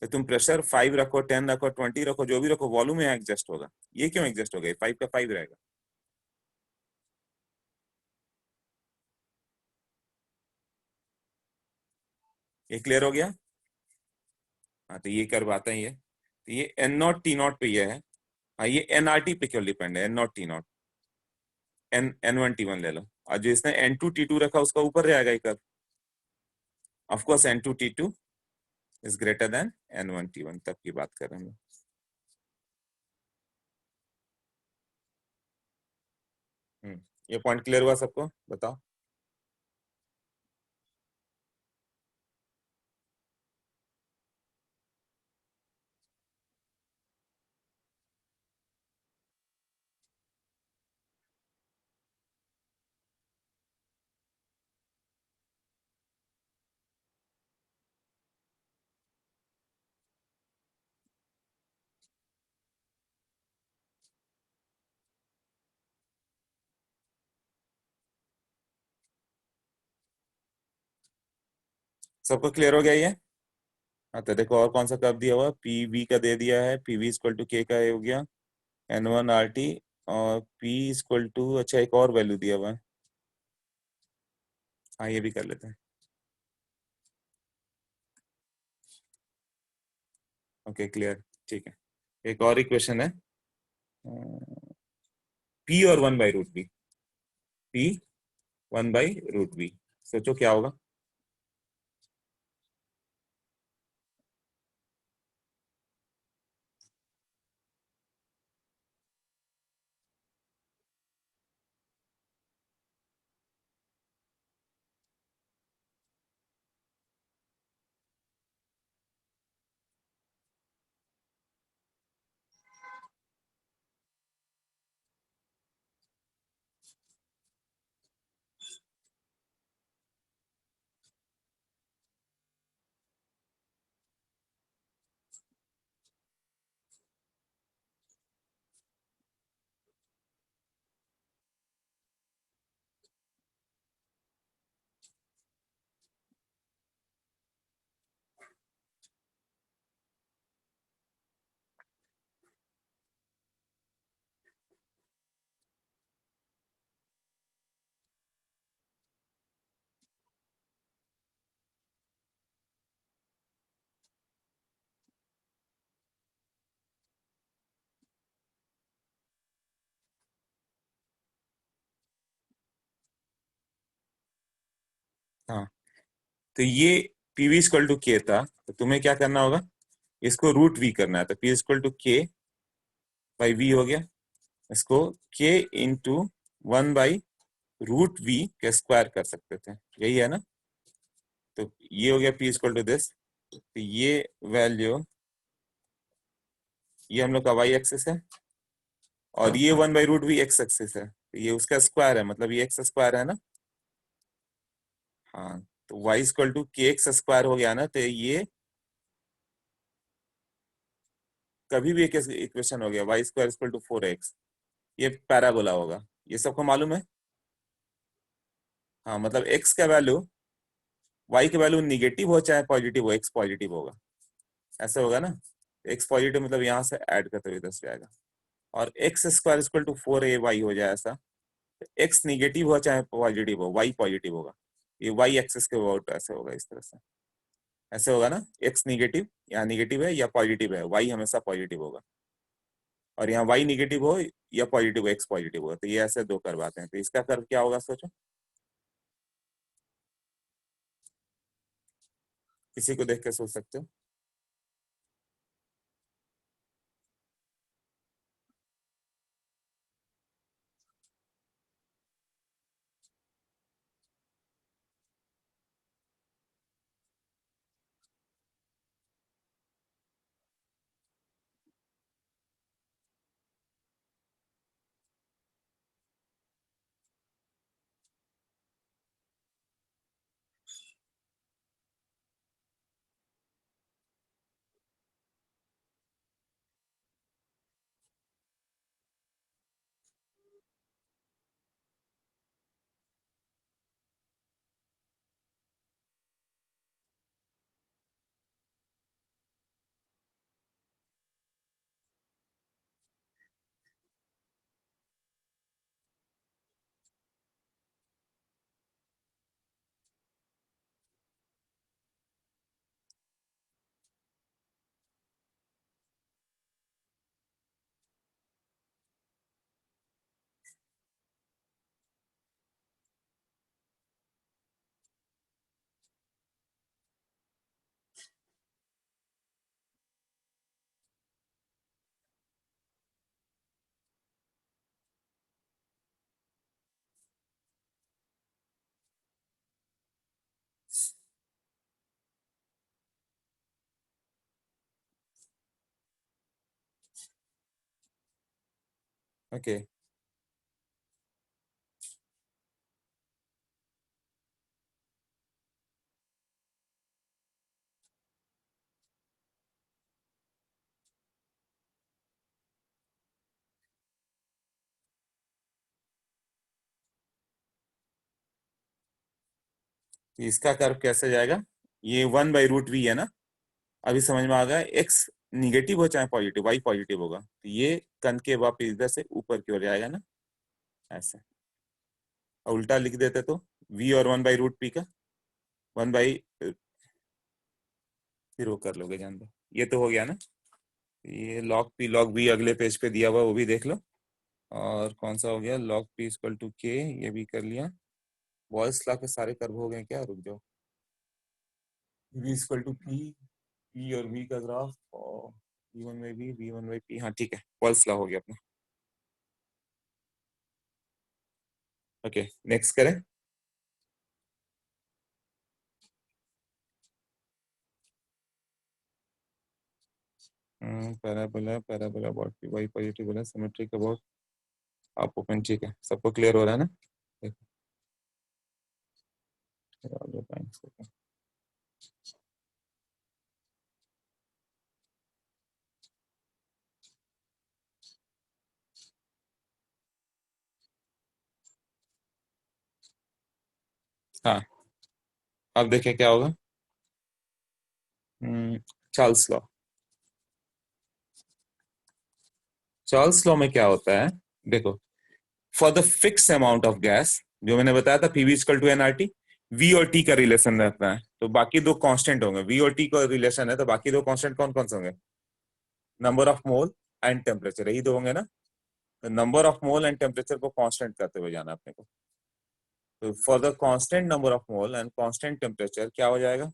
A: तो तुम प्रेशर 5 रखो, 10 रखो, 20 रखो, जो भी रखो, वॉल्यूम यहाँ एडजस्ट होगा। ये क्यों एडजस्ट होगा? 5 का 5 रहेगा। ये क्लियर हो गया? हाँ, तो ये करवाते हैं ये, तो ये एन नॉट टी नॉट पे ये है। हाँ, ये एनआरटी पे क्यों डिपेंड है? N not T not, N1 T1 ले लो, और जो इसने N2T2 रखा उसका ऊपर रहेगा ये curve. Of course N2T2 is greater than N1T1, तब की बात कर रहे हैं हम। ये पॉइंट क्लियर हुआ सबको? बताओ। सबको क्लियर हो गया ये? हाँ, तो देखो और कौन सा कर्व दिया हुआ, पीवी का दे दिया है, पीवी इक्वल टू के का ये हो गया N1RT, और P इक्वल टू, अच्छा एक और वैल्यू दिया हुआ है, हाँ ये भी कर लेते हैं। ओके क्लियर, ठीक है। एक और इक्वेशन है, P और 1/√V, P 1/√V, सोचो क्या होगा? हाँ, तो ये पीवी इक्वल टू के था, तो तुम्हें क्या करना होगा, इसको √V करना है, तो P इक्वल टू K/V हो गया, इसको K इंटू 1/√V के स्क्वायर कर सकते थे, यही है ना? तो ये हो गया P इक्वल टू दिस, तो ये वैल्यू, ये हम लोग का y एक्सिस है, और ये 1/√V x एक्सिस है, तो ये उसका स्क्वायर है, मतलब ये x स्क्वायर है ना। हाँ, तो y equal to KX square हो गया ना, तो ये कभी भी एक इक्वेशन हो गया, y square equal to 4x, ये पैराबोला होगा, ये सबको मालूम है। हाँ, मतलब x का वैल्यू, y का वैल्यू निगेटिव हो चाहे पॉजिटिव हो, x पॉजिटिव होगा, ऐसा होगा ना। x पॉजिटिव मतलब यहाँ से ऐड करते हुए 10 जाएगा, और x square equal to 4ay हो जाए ऐसा, x निगेटिव हो चाहे पॉजिटिव हो, y पॉजिटिव होगा, ये y एक्सिस के अबाउट ऐसे होगा, इस तरह से ऐसे होगा ना। x निगेटिव, यहाँ निगेटिव है या पॉजिटिव है, y हमेशा पॉजिटिव होगा, और यहाँ y निगेटिव हो या पॉजिटिव, x पॉजिटिव हो, तो ये ऐसे दो कर्व आते हैं, तो इसका कर्व क्या होगा सोचो, किसी को देख के सोच सकते हो। ओके इसका कर्व कैसे जाएगा, ये 1/√v है ना, अभी समझ में आ गया, एक्स निगेटिव हो चाहे पॉजिटिव, वाई पॉजिटिव होगा, तो ये कनकेव वापस इधर से ऊपर की ओर जाएगा ना, ऐसे। और उल्टा लिख देते तो v और 1/√p का 1 फिर वो कर लोगे, जान दो। ये तो हो गया ना, ये log p log v अगले पेज पे दिया हुआ, वो भी देख लो। और कौन सा हो गया, log p = k, ये भी कर लिया। बॉयल्स लॉ के सारे कर्व हो गए क्या, रुक जाओ। v = p, p और v का ग्राफ, और v1/v v1/p, हाँ ठीक है, बॉयल्स लॉ हो गया अपना। ओके नेक्स्ट करें। Parabola parabola about P Y positive बोला, सिमेट्रिक अबाउट आप ओपन, ठीक है, सबको क्लियर हो रहा है ना। हाँ अब देखें क्या होगा। चार्ल्स लॉ, चार्ल्स लॉ में क्या होता है, देखो, for the fix amount of gas, जो मैंने बताया था पीवी = एनआरटी, वी और टी का रिलेशन रहता है, तो बाकी दो कांस्टेंट होंगे, वी और टी का रिलेशन है, तो बाकी दो कांस्टेंट कौन कौन से होंगे, number of mole and temperature, यही दो होंगे ना। तो number of mole and temperature को कांस्टेंट करते हुए जाना अपने को, तो for the constant number of mole and constant temperature क्या हो जाएगा,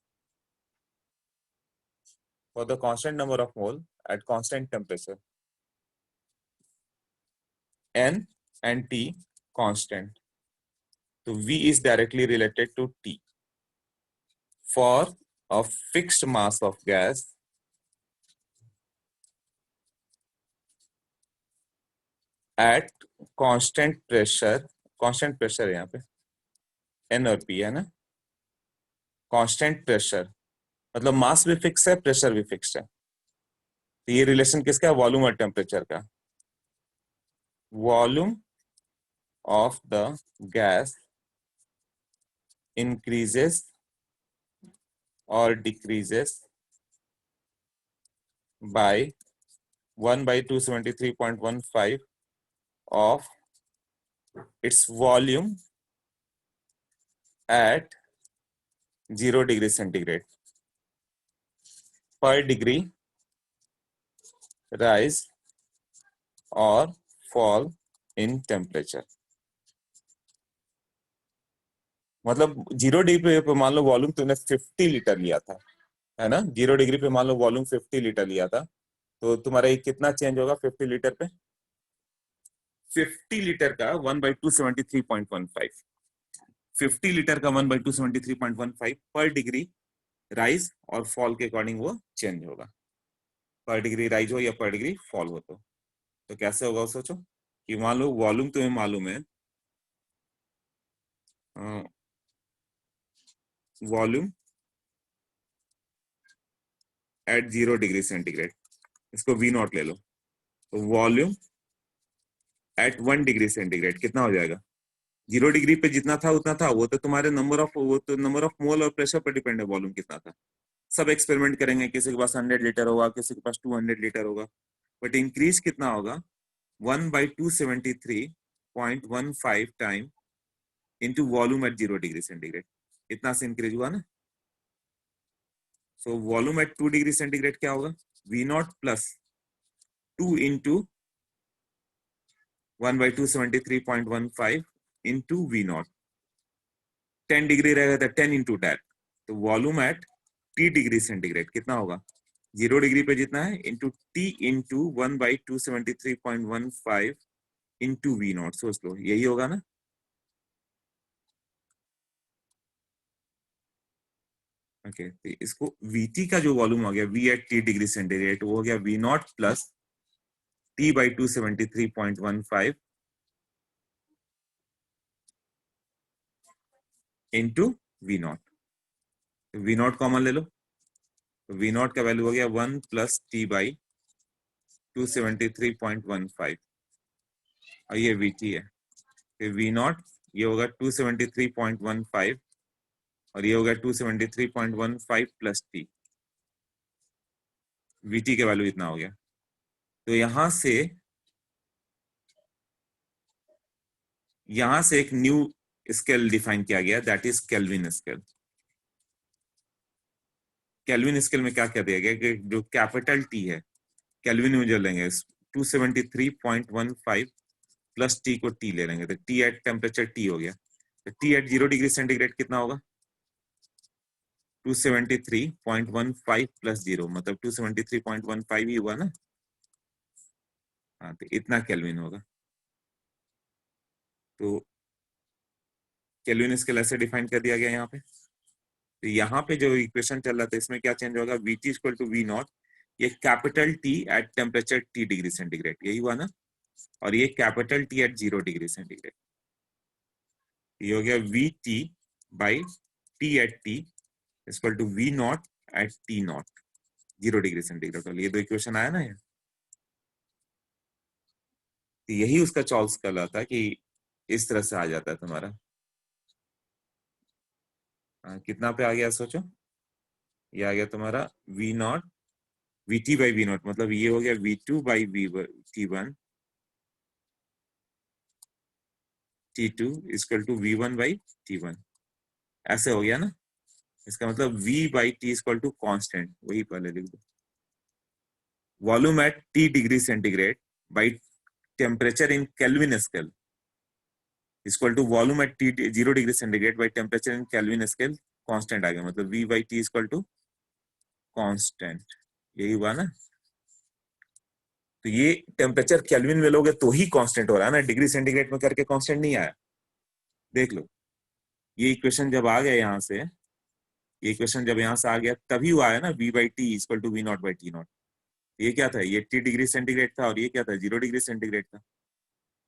A: for the constant number of mole eight constant temperature, n and t constant, so v is directly related to t. For a fixed mass of gas at constant pressure यहाँ पे n और p है ना, constant pressure मतलब मास भी fix है, pressure भी fix है, तो ये रिलेशन किसका है, वॉल्यूम और टेम्परेचर का। Volume of the gas increases or decreases by 1/273.15 of its volume at 0 degree centigrade per degree rise or fall in temperature। मतलब 0 डिग्री पे मान लो वॉल्यूम तुमने 50 लीटर लिया था, है ना, 0 डिग्री पे मान लो वॉल्यूम 50 लीटर लिया था, तो तुम्हारा ये कितना चेंज होगा 50 लीटर पे, 50 लीटर का 1/273.15, 50 लीटर का 1/273.15 पर डिग्री राइज और फॉल के अकॉर्डिंग वो चेंज होगा, पर डिग्री राइज हो या पर डिग्री फॉल हो, तो कैसे होगा सोचो, कि मान लो वॉल्यूम तुम्हें मालूम है, वॉल्यूम एट 0 डिग्री सेंटीग्रेड, इसको V नॉट ले लो, तो वॉल्यूम एट 1 डिग्री सेंटीग्रेड कितना हो जाएगा, 0 डिग्री पे जितना था उतना था, वो तो तुम्हारे नंबर ऑफ मोल और प्रेशर पर डिपेंड है, वॉल्यूम कितना था। सब एक्सपेरिमेंट करेंगे, किसी के पास 100 लीटर होगा, किसी के पास 200 लीटर होगा, बट इंक्रीज कितना होगा, 1/273.15 time into volume at 0 degree centigrade, इतना से इंक्रीज हुआ ना। So volume at 2 degree centigrade क्या होगा, V nought plus 2 into 1/273.15 into V not, 10 degree रहेगा तो 10 इंटू दैट, तो volume at T degree centigrade कितना होगा, 0 डिग्री पे जितना है into T into 1/273.15 into V not, सोच लो यही होगा ना। ओके तो इसको VT का जो वॉल्यूम हो गया V at T degree centigrade, वो हो गया V nought plus T by 273.15 into V not. V nought common ले लो, तो वी नॉट का वैल्यू हो गया 1 प्लस टी बाई 273.15 और ये वी टी है। फिर वी नॉट ये होगा 273.15 और ये होगा 273.15 प्लस टी। वी टी के वैल्यू इतना हो गया। तो यहां से एक न्यू स्केल डिफाइन किया गया, that is kelvin scale. Kelvin scale में क्या दिया गया कि जो कैपिटल टी है केल्विन में जो लेंगे 273.15 प्लस टी को टी ले लेंगे, तो टी एट टेम्परेचर टी हो गया। तो टी एट 0 डिग्री सेंटीग्रेड कितना होगा? 273.15 प्लस 0 मतलब 273.15 ही हुआ ना। हाँ, तो इतना केल्विन होगा। तो केल्विन स्केल ऐसे डिफाइन कर दिया गया यहाँ पे। तो यहाँ पे जो इक्वेशन चल रहा था इसमें क्या चेंज होगा? V T equal to V naught, ये capital T at temperature T degree centigrade, यही हुआ ना। और ये capital T at 0 degree centigrade, ये हो गया V T by T at T equal to V naught at T naught 0 degree centigrade. ये दो इक्वेशन आया ना ये। तो यही उसका चॉल्स कर रहा था कि इस तरह से आ जाता है तुम्हारा। कितना पे आ गया सोचो? ये आ गया तुम्हारा V not V T by V nought, मतलब ये हो गया V two by V T one T two equal to V one by T one, ऐसे हो गया ना। इसका मतलब v by T equal to constant, वही पहले लिख दो। Volume at T degree centigrade by temperature in kelvin scale equal to volume at T 0 degree centigrade by temperature in kelvin scale constant आ गया, मतलब v by T equal to constant, यही हुआ ना। तो ये टेम्परेचर केल्विन में लोगे तो ही कांस्टेंट हो रहा है ना, डिग्री सेंटीग्रेड में करके कांस्टेंट नहीं आया। देख लो, ये इक्वेशन जब आ गया यहाँ से, ये इक्वेशन जब यहाँ से आ गया तभी हुआ है ना v by T equal to V nought by T nought. ये क्या था? ये टी डिग्री सेंटीग्रेड था और ये क्या था? 0 डिग्री सेंटीग्रेड था।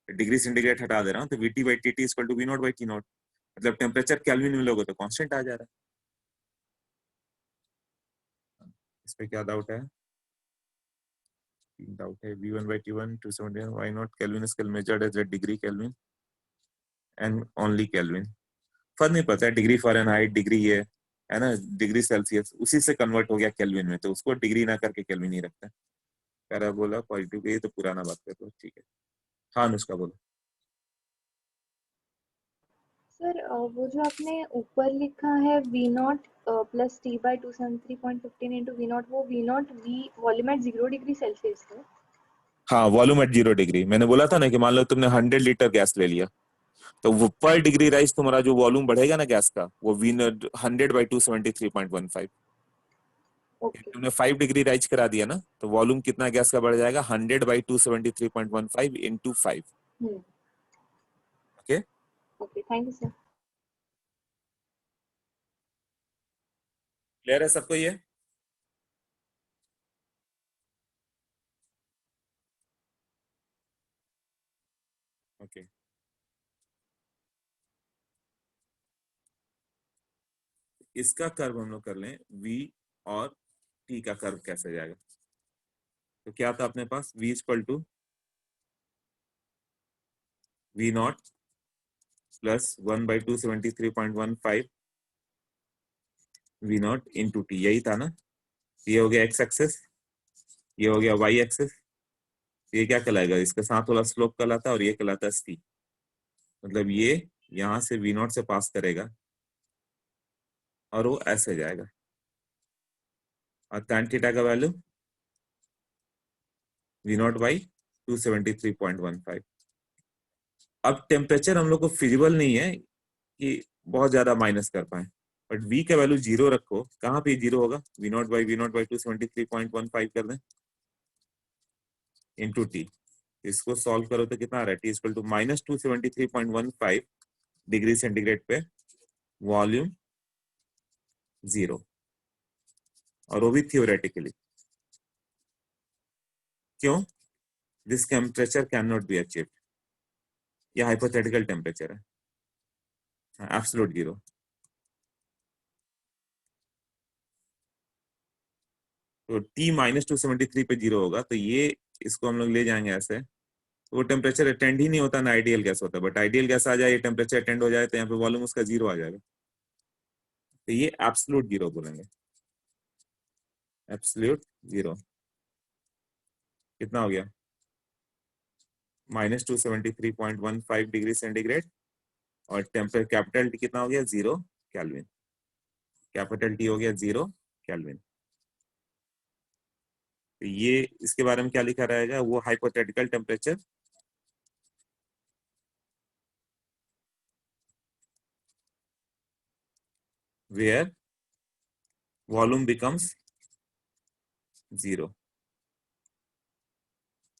A: डिग्री सेंटीग्रेड हटा दे रहा हूँ तो V T by T T equal to V nought by T nought, मतलब टेम्परेचर केल्विन में लोगे तो कांस्टेंट आ जा रहा है। इस पे क्या डाउट है? डाउट है v1 by t1 271 why not Kelvin scale measured as a degree Kelvin and only Kelvin। फर्क नहीं पड़ता है, डिग्री फ़ारेनहाइट डिग्री ये है ना, डिग्री सेल्सियस उसी से कन्वर्ट हो गया केल्विन में, तो उसको डिग्री ना करके केल्विन ही रखता है। पैराबोला पॉजिटिव के, ये तो पुराना बात कर लो, ठीक है। हाँ अनुष्का बोलो।
D: सर वो जो आपने ऊपर लिखा है V not plus T by 273.15 into V naught, वो V not V volume at 0 degree Celsius है।
A: हाँ, वॉल्यूम एट 0 डिग्री। मैंने बोला था ना कि मान लो तुमने 100 लीटर गैस ले लिया, तो वो पर डिग्री राइज तुम्हारा जो वॉल्यूम बढ़ेगा ना गैस का, वो वी 100 बाई 273.15।
D: ओके
A: तुमने 5 डिग्री राइज करा दिया ना, तो वॉल्यूम कितना गैस का बढ़ जाएगा? 100 by 273.15 into 5। Okay
D: okay, thank you sir.
A: Clear है सबको ये? ओके इसका कर्व हम लोग कर लें, v और t का कर्व कैसे जाएगा। तो क्या था अपने पास? v equal to V not plus 1 by 273.15 V nought into T, यही था ना। ये हो गया एक्स एक्सेस, ये हो गया वाई एक्सेस। ये क्या कहलाएगा? इसके साथ वाला स्लोप कहलाता है और ये कहलाता है सी। मतलब ये यहां से वी नॉट से पास करेगा और वो ऐसे जाएगा, और tan थीटा का वैल्यू वी नॉट बाई 273.15। अब टेम्परेचर हम लोग को फिजिबल नहीं है कि बहुत ज्यादा माइनस कर पाए, बट v का वैल्यू 0 रखो। कहाँ पे 0 होगा? वी नॉट बाई 273.15 कर दें इंटू टी। इसको सॉल्व करो तो कितना आ रहा है? T equal to minus 273.15 degree centigrade पे वॉल्यूम 0, और वो भी थियोरेटिकली। क्यों? This temperature can not be achieved. ये हाइपोथेटिकल टेम्परेचर है, एब्सोल्यूट जीरो। तो T माइनस 273 पे जीरो होगा, तो ये इसको हम लोग ले जाएंगे ऐसे, तो वो टेम्परेचर अटेंड ही नहीं होता ना आइडियल गैस होता है, बट आइडियल गैस आ जाए, ये टेम्परेचर अटेंड हो जाए, तो यहाँ पे वॉल्यूम उसका जीरो आ जाएगा, तो ये एब्सोल्यूट जीरो बोलेंगे। एब्सोल्यूट जीरो कितना हो गया? माइनस 273.15 डिग्री सेंटीग्रेड, और टेम्परेचर कैपिटल टी कितना हो गया? 0 केल्विन। कैपिटल टी हो गया 0 केल्विन। तो ये इसके बारे में क्या लिखा रहेगा? वो hypothetical temperature where volume becomes zero.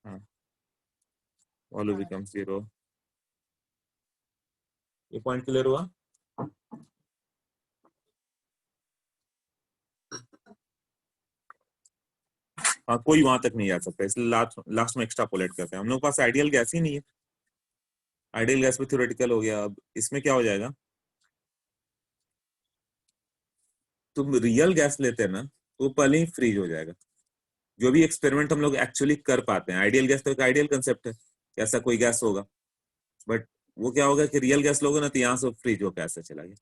A: हाँ, वॉल्यूम बिकम्स जीरो। ये पॉइंट क्लियर हुआ? हाँ, कोई वहां तक नहीं जा सकता, इसलिए लास्ट में एक्स्ट्रापोलेट करते हैं। हम लोग के पास आइडियल गैस ही नहीं है, आइडियल गैस भी थ्योरेटिकल हो गया। अब इसमें क्या हो जाएगा? तुम रियल गैस लेते हैं ना, तो वो पहले ही फ्रीज हो जाएगा। जो भी एक्सपेरिमेंट हम लोग एक्चुअली कर पाते हैं, आइडियल गैस तो एक आइडियल कंसेप्ट है, ऐसा कोई गैस होगा, बट वो क्या होगा कि रियल गैस लोगे ना, तो यहाँ से फ्रीज होकर ऐसे चला गया।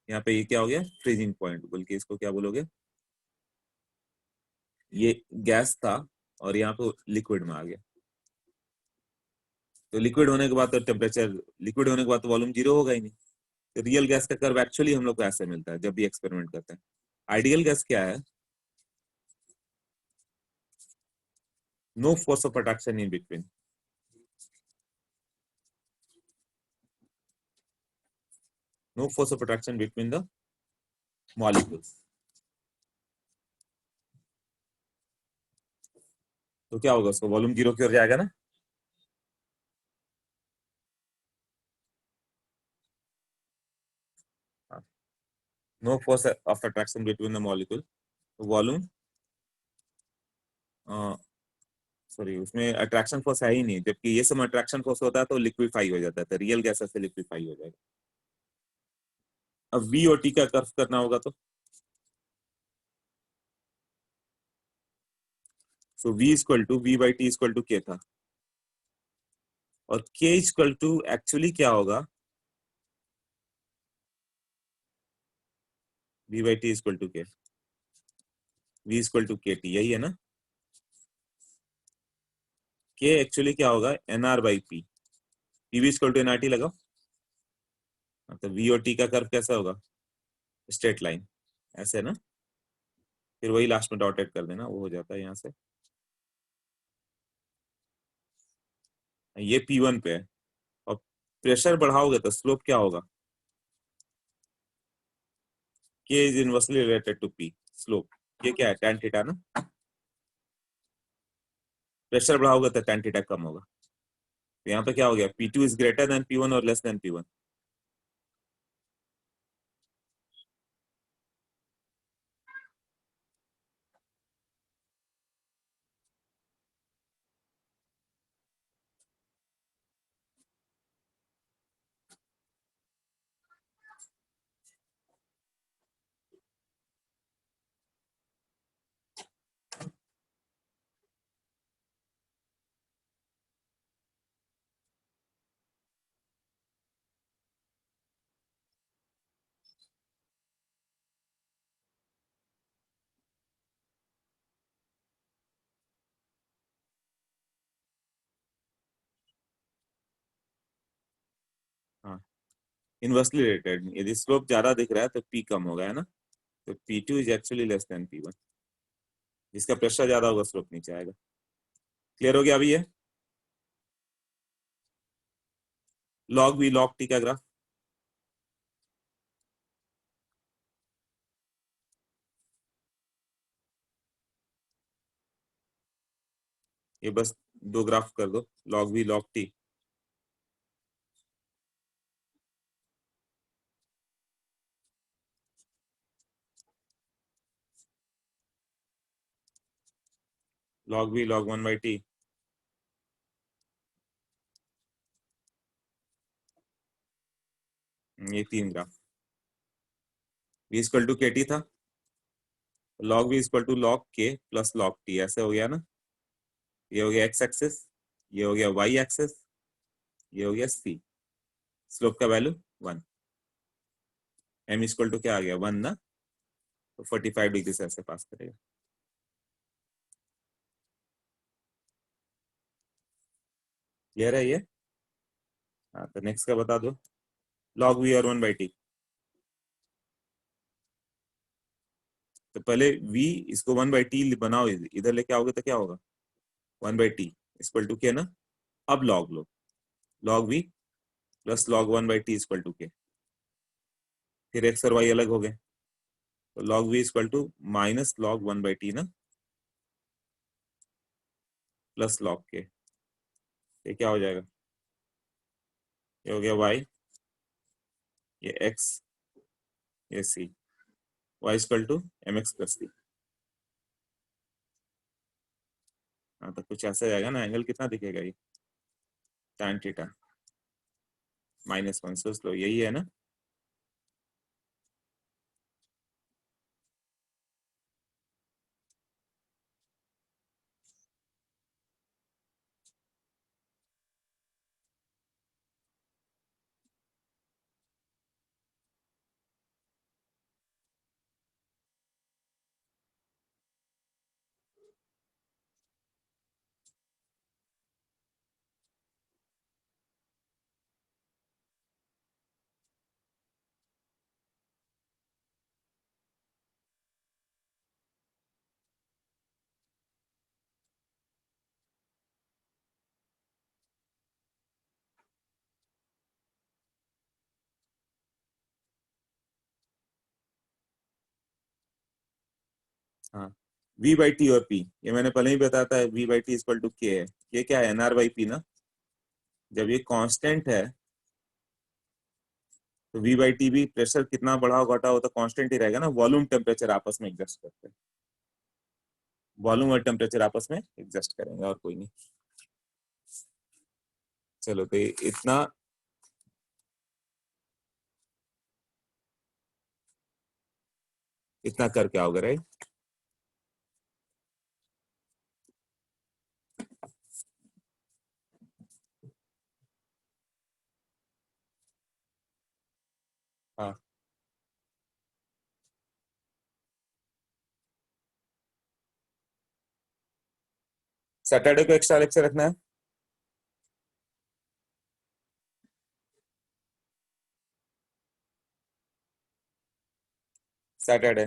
A: यहाँ पे ये क्या हो गया? फ्रीजिंग पॉइंट, बल्कि इसको क्या बोलोगे? ये गैस था और यहाँ पे लिक्विड में आ गया, तो लिक्विड होने के बाद तो टेम्परेचर, लिक्विड होने के बाद तो वॉल्यूम जीरो होगा ही नहीं। तो रियल गैस का कर्व एक्चुअली हम लोग को ऐसे मिलता है जब भी एक्सपेरिमेंट करते हैं। आइडियल गैस क्या है? No force of attraction in between, no force of attraction between the molecules. तो क्या होगा? उसको वॉल्यूम जीरो की ओर जाएगा ना। No force of attraction between the molecule, volume, sorry उसमें अट्रैक्शन फोर्स है ही नहीं, जबकि ये सब अट्रैक्शन फोर्स होता है तो लिक्विफाई हो जाता है, तो रियल गैस से लिक्विफाई हो जाएगा। अब वी और टी का कर्व करना होगा, तो so v equal to v by T equal to K था, और k इक्वल टू एक्चुअली क्या होगा? v by T equal to K, v equal to K T, यही है ना। k एक्चुअली क्या होगा? nr by P, pv equal to nrt लगाओ, तो v और t का कर्व कैसा होगा? स्ट्रेट लाइन ऐसे ना, फिर वही लास्ट में डॉटेड कर देना, वो हो जाता है यहाँ से। ये P1 पे है, और प्रेशर बढ़ाओगे तो स्लोप क्या होगा? K is inversely related to P slope. ये क्या है? tan थीटा ना। प्रेशर बढ़ाओगे तो tan थीटा कम होगा, तो यहाँ पे क्या हो गया? P2 is greater than P1 और लेस देन P1। हाँ, इनवर्सली रिलेटेड, यदि स्लोप ज्यादा दिख रहा है तो P कम होगा, है ना। तो P2 is actually less than P1, जिसका प्रेशर ज्यादा होगा स्लोप नीचे आएगा। क्लियर हो गया अभी ये? लॉग वी लॉग टी का ग्राफ, ये बस दो ग्राफ कर दो, log V log T. Log V log 1 by T, ये 3 graph v equal to K T था, log v इक्वल टू log k प्लस log t, ऐसे हो गया ना। ये हो गया x एक्सिस, ये हो गया y एक्सिस, ये हो गया c। स्लोप का वैल्यू 1, m इक्वल टू क्या आ गया 1 ना, तो 45 डिग्री से ऐसे पास करेगा। क्लियर है ये? हाँ, तो नेक्स्ट का बता दो। log v और 1/t, तो पहले v इसको 1/t बनाओ, इधर लेके आओगे तो क्या होगा 1/t इक्वल टू के ना। अब log लो, log v प्लस log 1/t equal to K, फिर x और y अलग हो गए, तो log v equal to minus log 1/t ना, प्लस log के, ये क्या हो जाएगा, ये हो गया y, ये x, ये c, y equal to mx plus c। हाँ, तो कुछ ऐसा जाएगा ना, एंगल कितना दिखेगा ये tan थीटा -1, सोच लो यही है ना। हाँ, v/t और p, ये मैंने पहले ही बताया था, v/t इक्वल टू के है, ये क्या है nr/p ना। जब ये कांस्टेंट है तो v/t भी, प्रेशर कितना बढ़ा हो घटा हो तो कांस्टेंट ही रहेगा ना, वॉल्यूम टेम्परेचर आपस में एडजस्ट करते हैं, वॉल्यूम और टेम्परेचर आपस में एडजस्ट करेंगे और कोई नहीं। चलो तो इतना इतना करके आओगे, राइट। हाँ, सैटरडे को एक्स्ट्रा लेक्चर रखना है। सैटरडे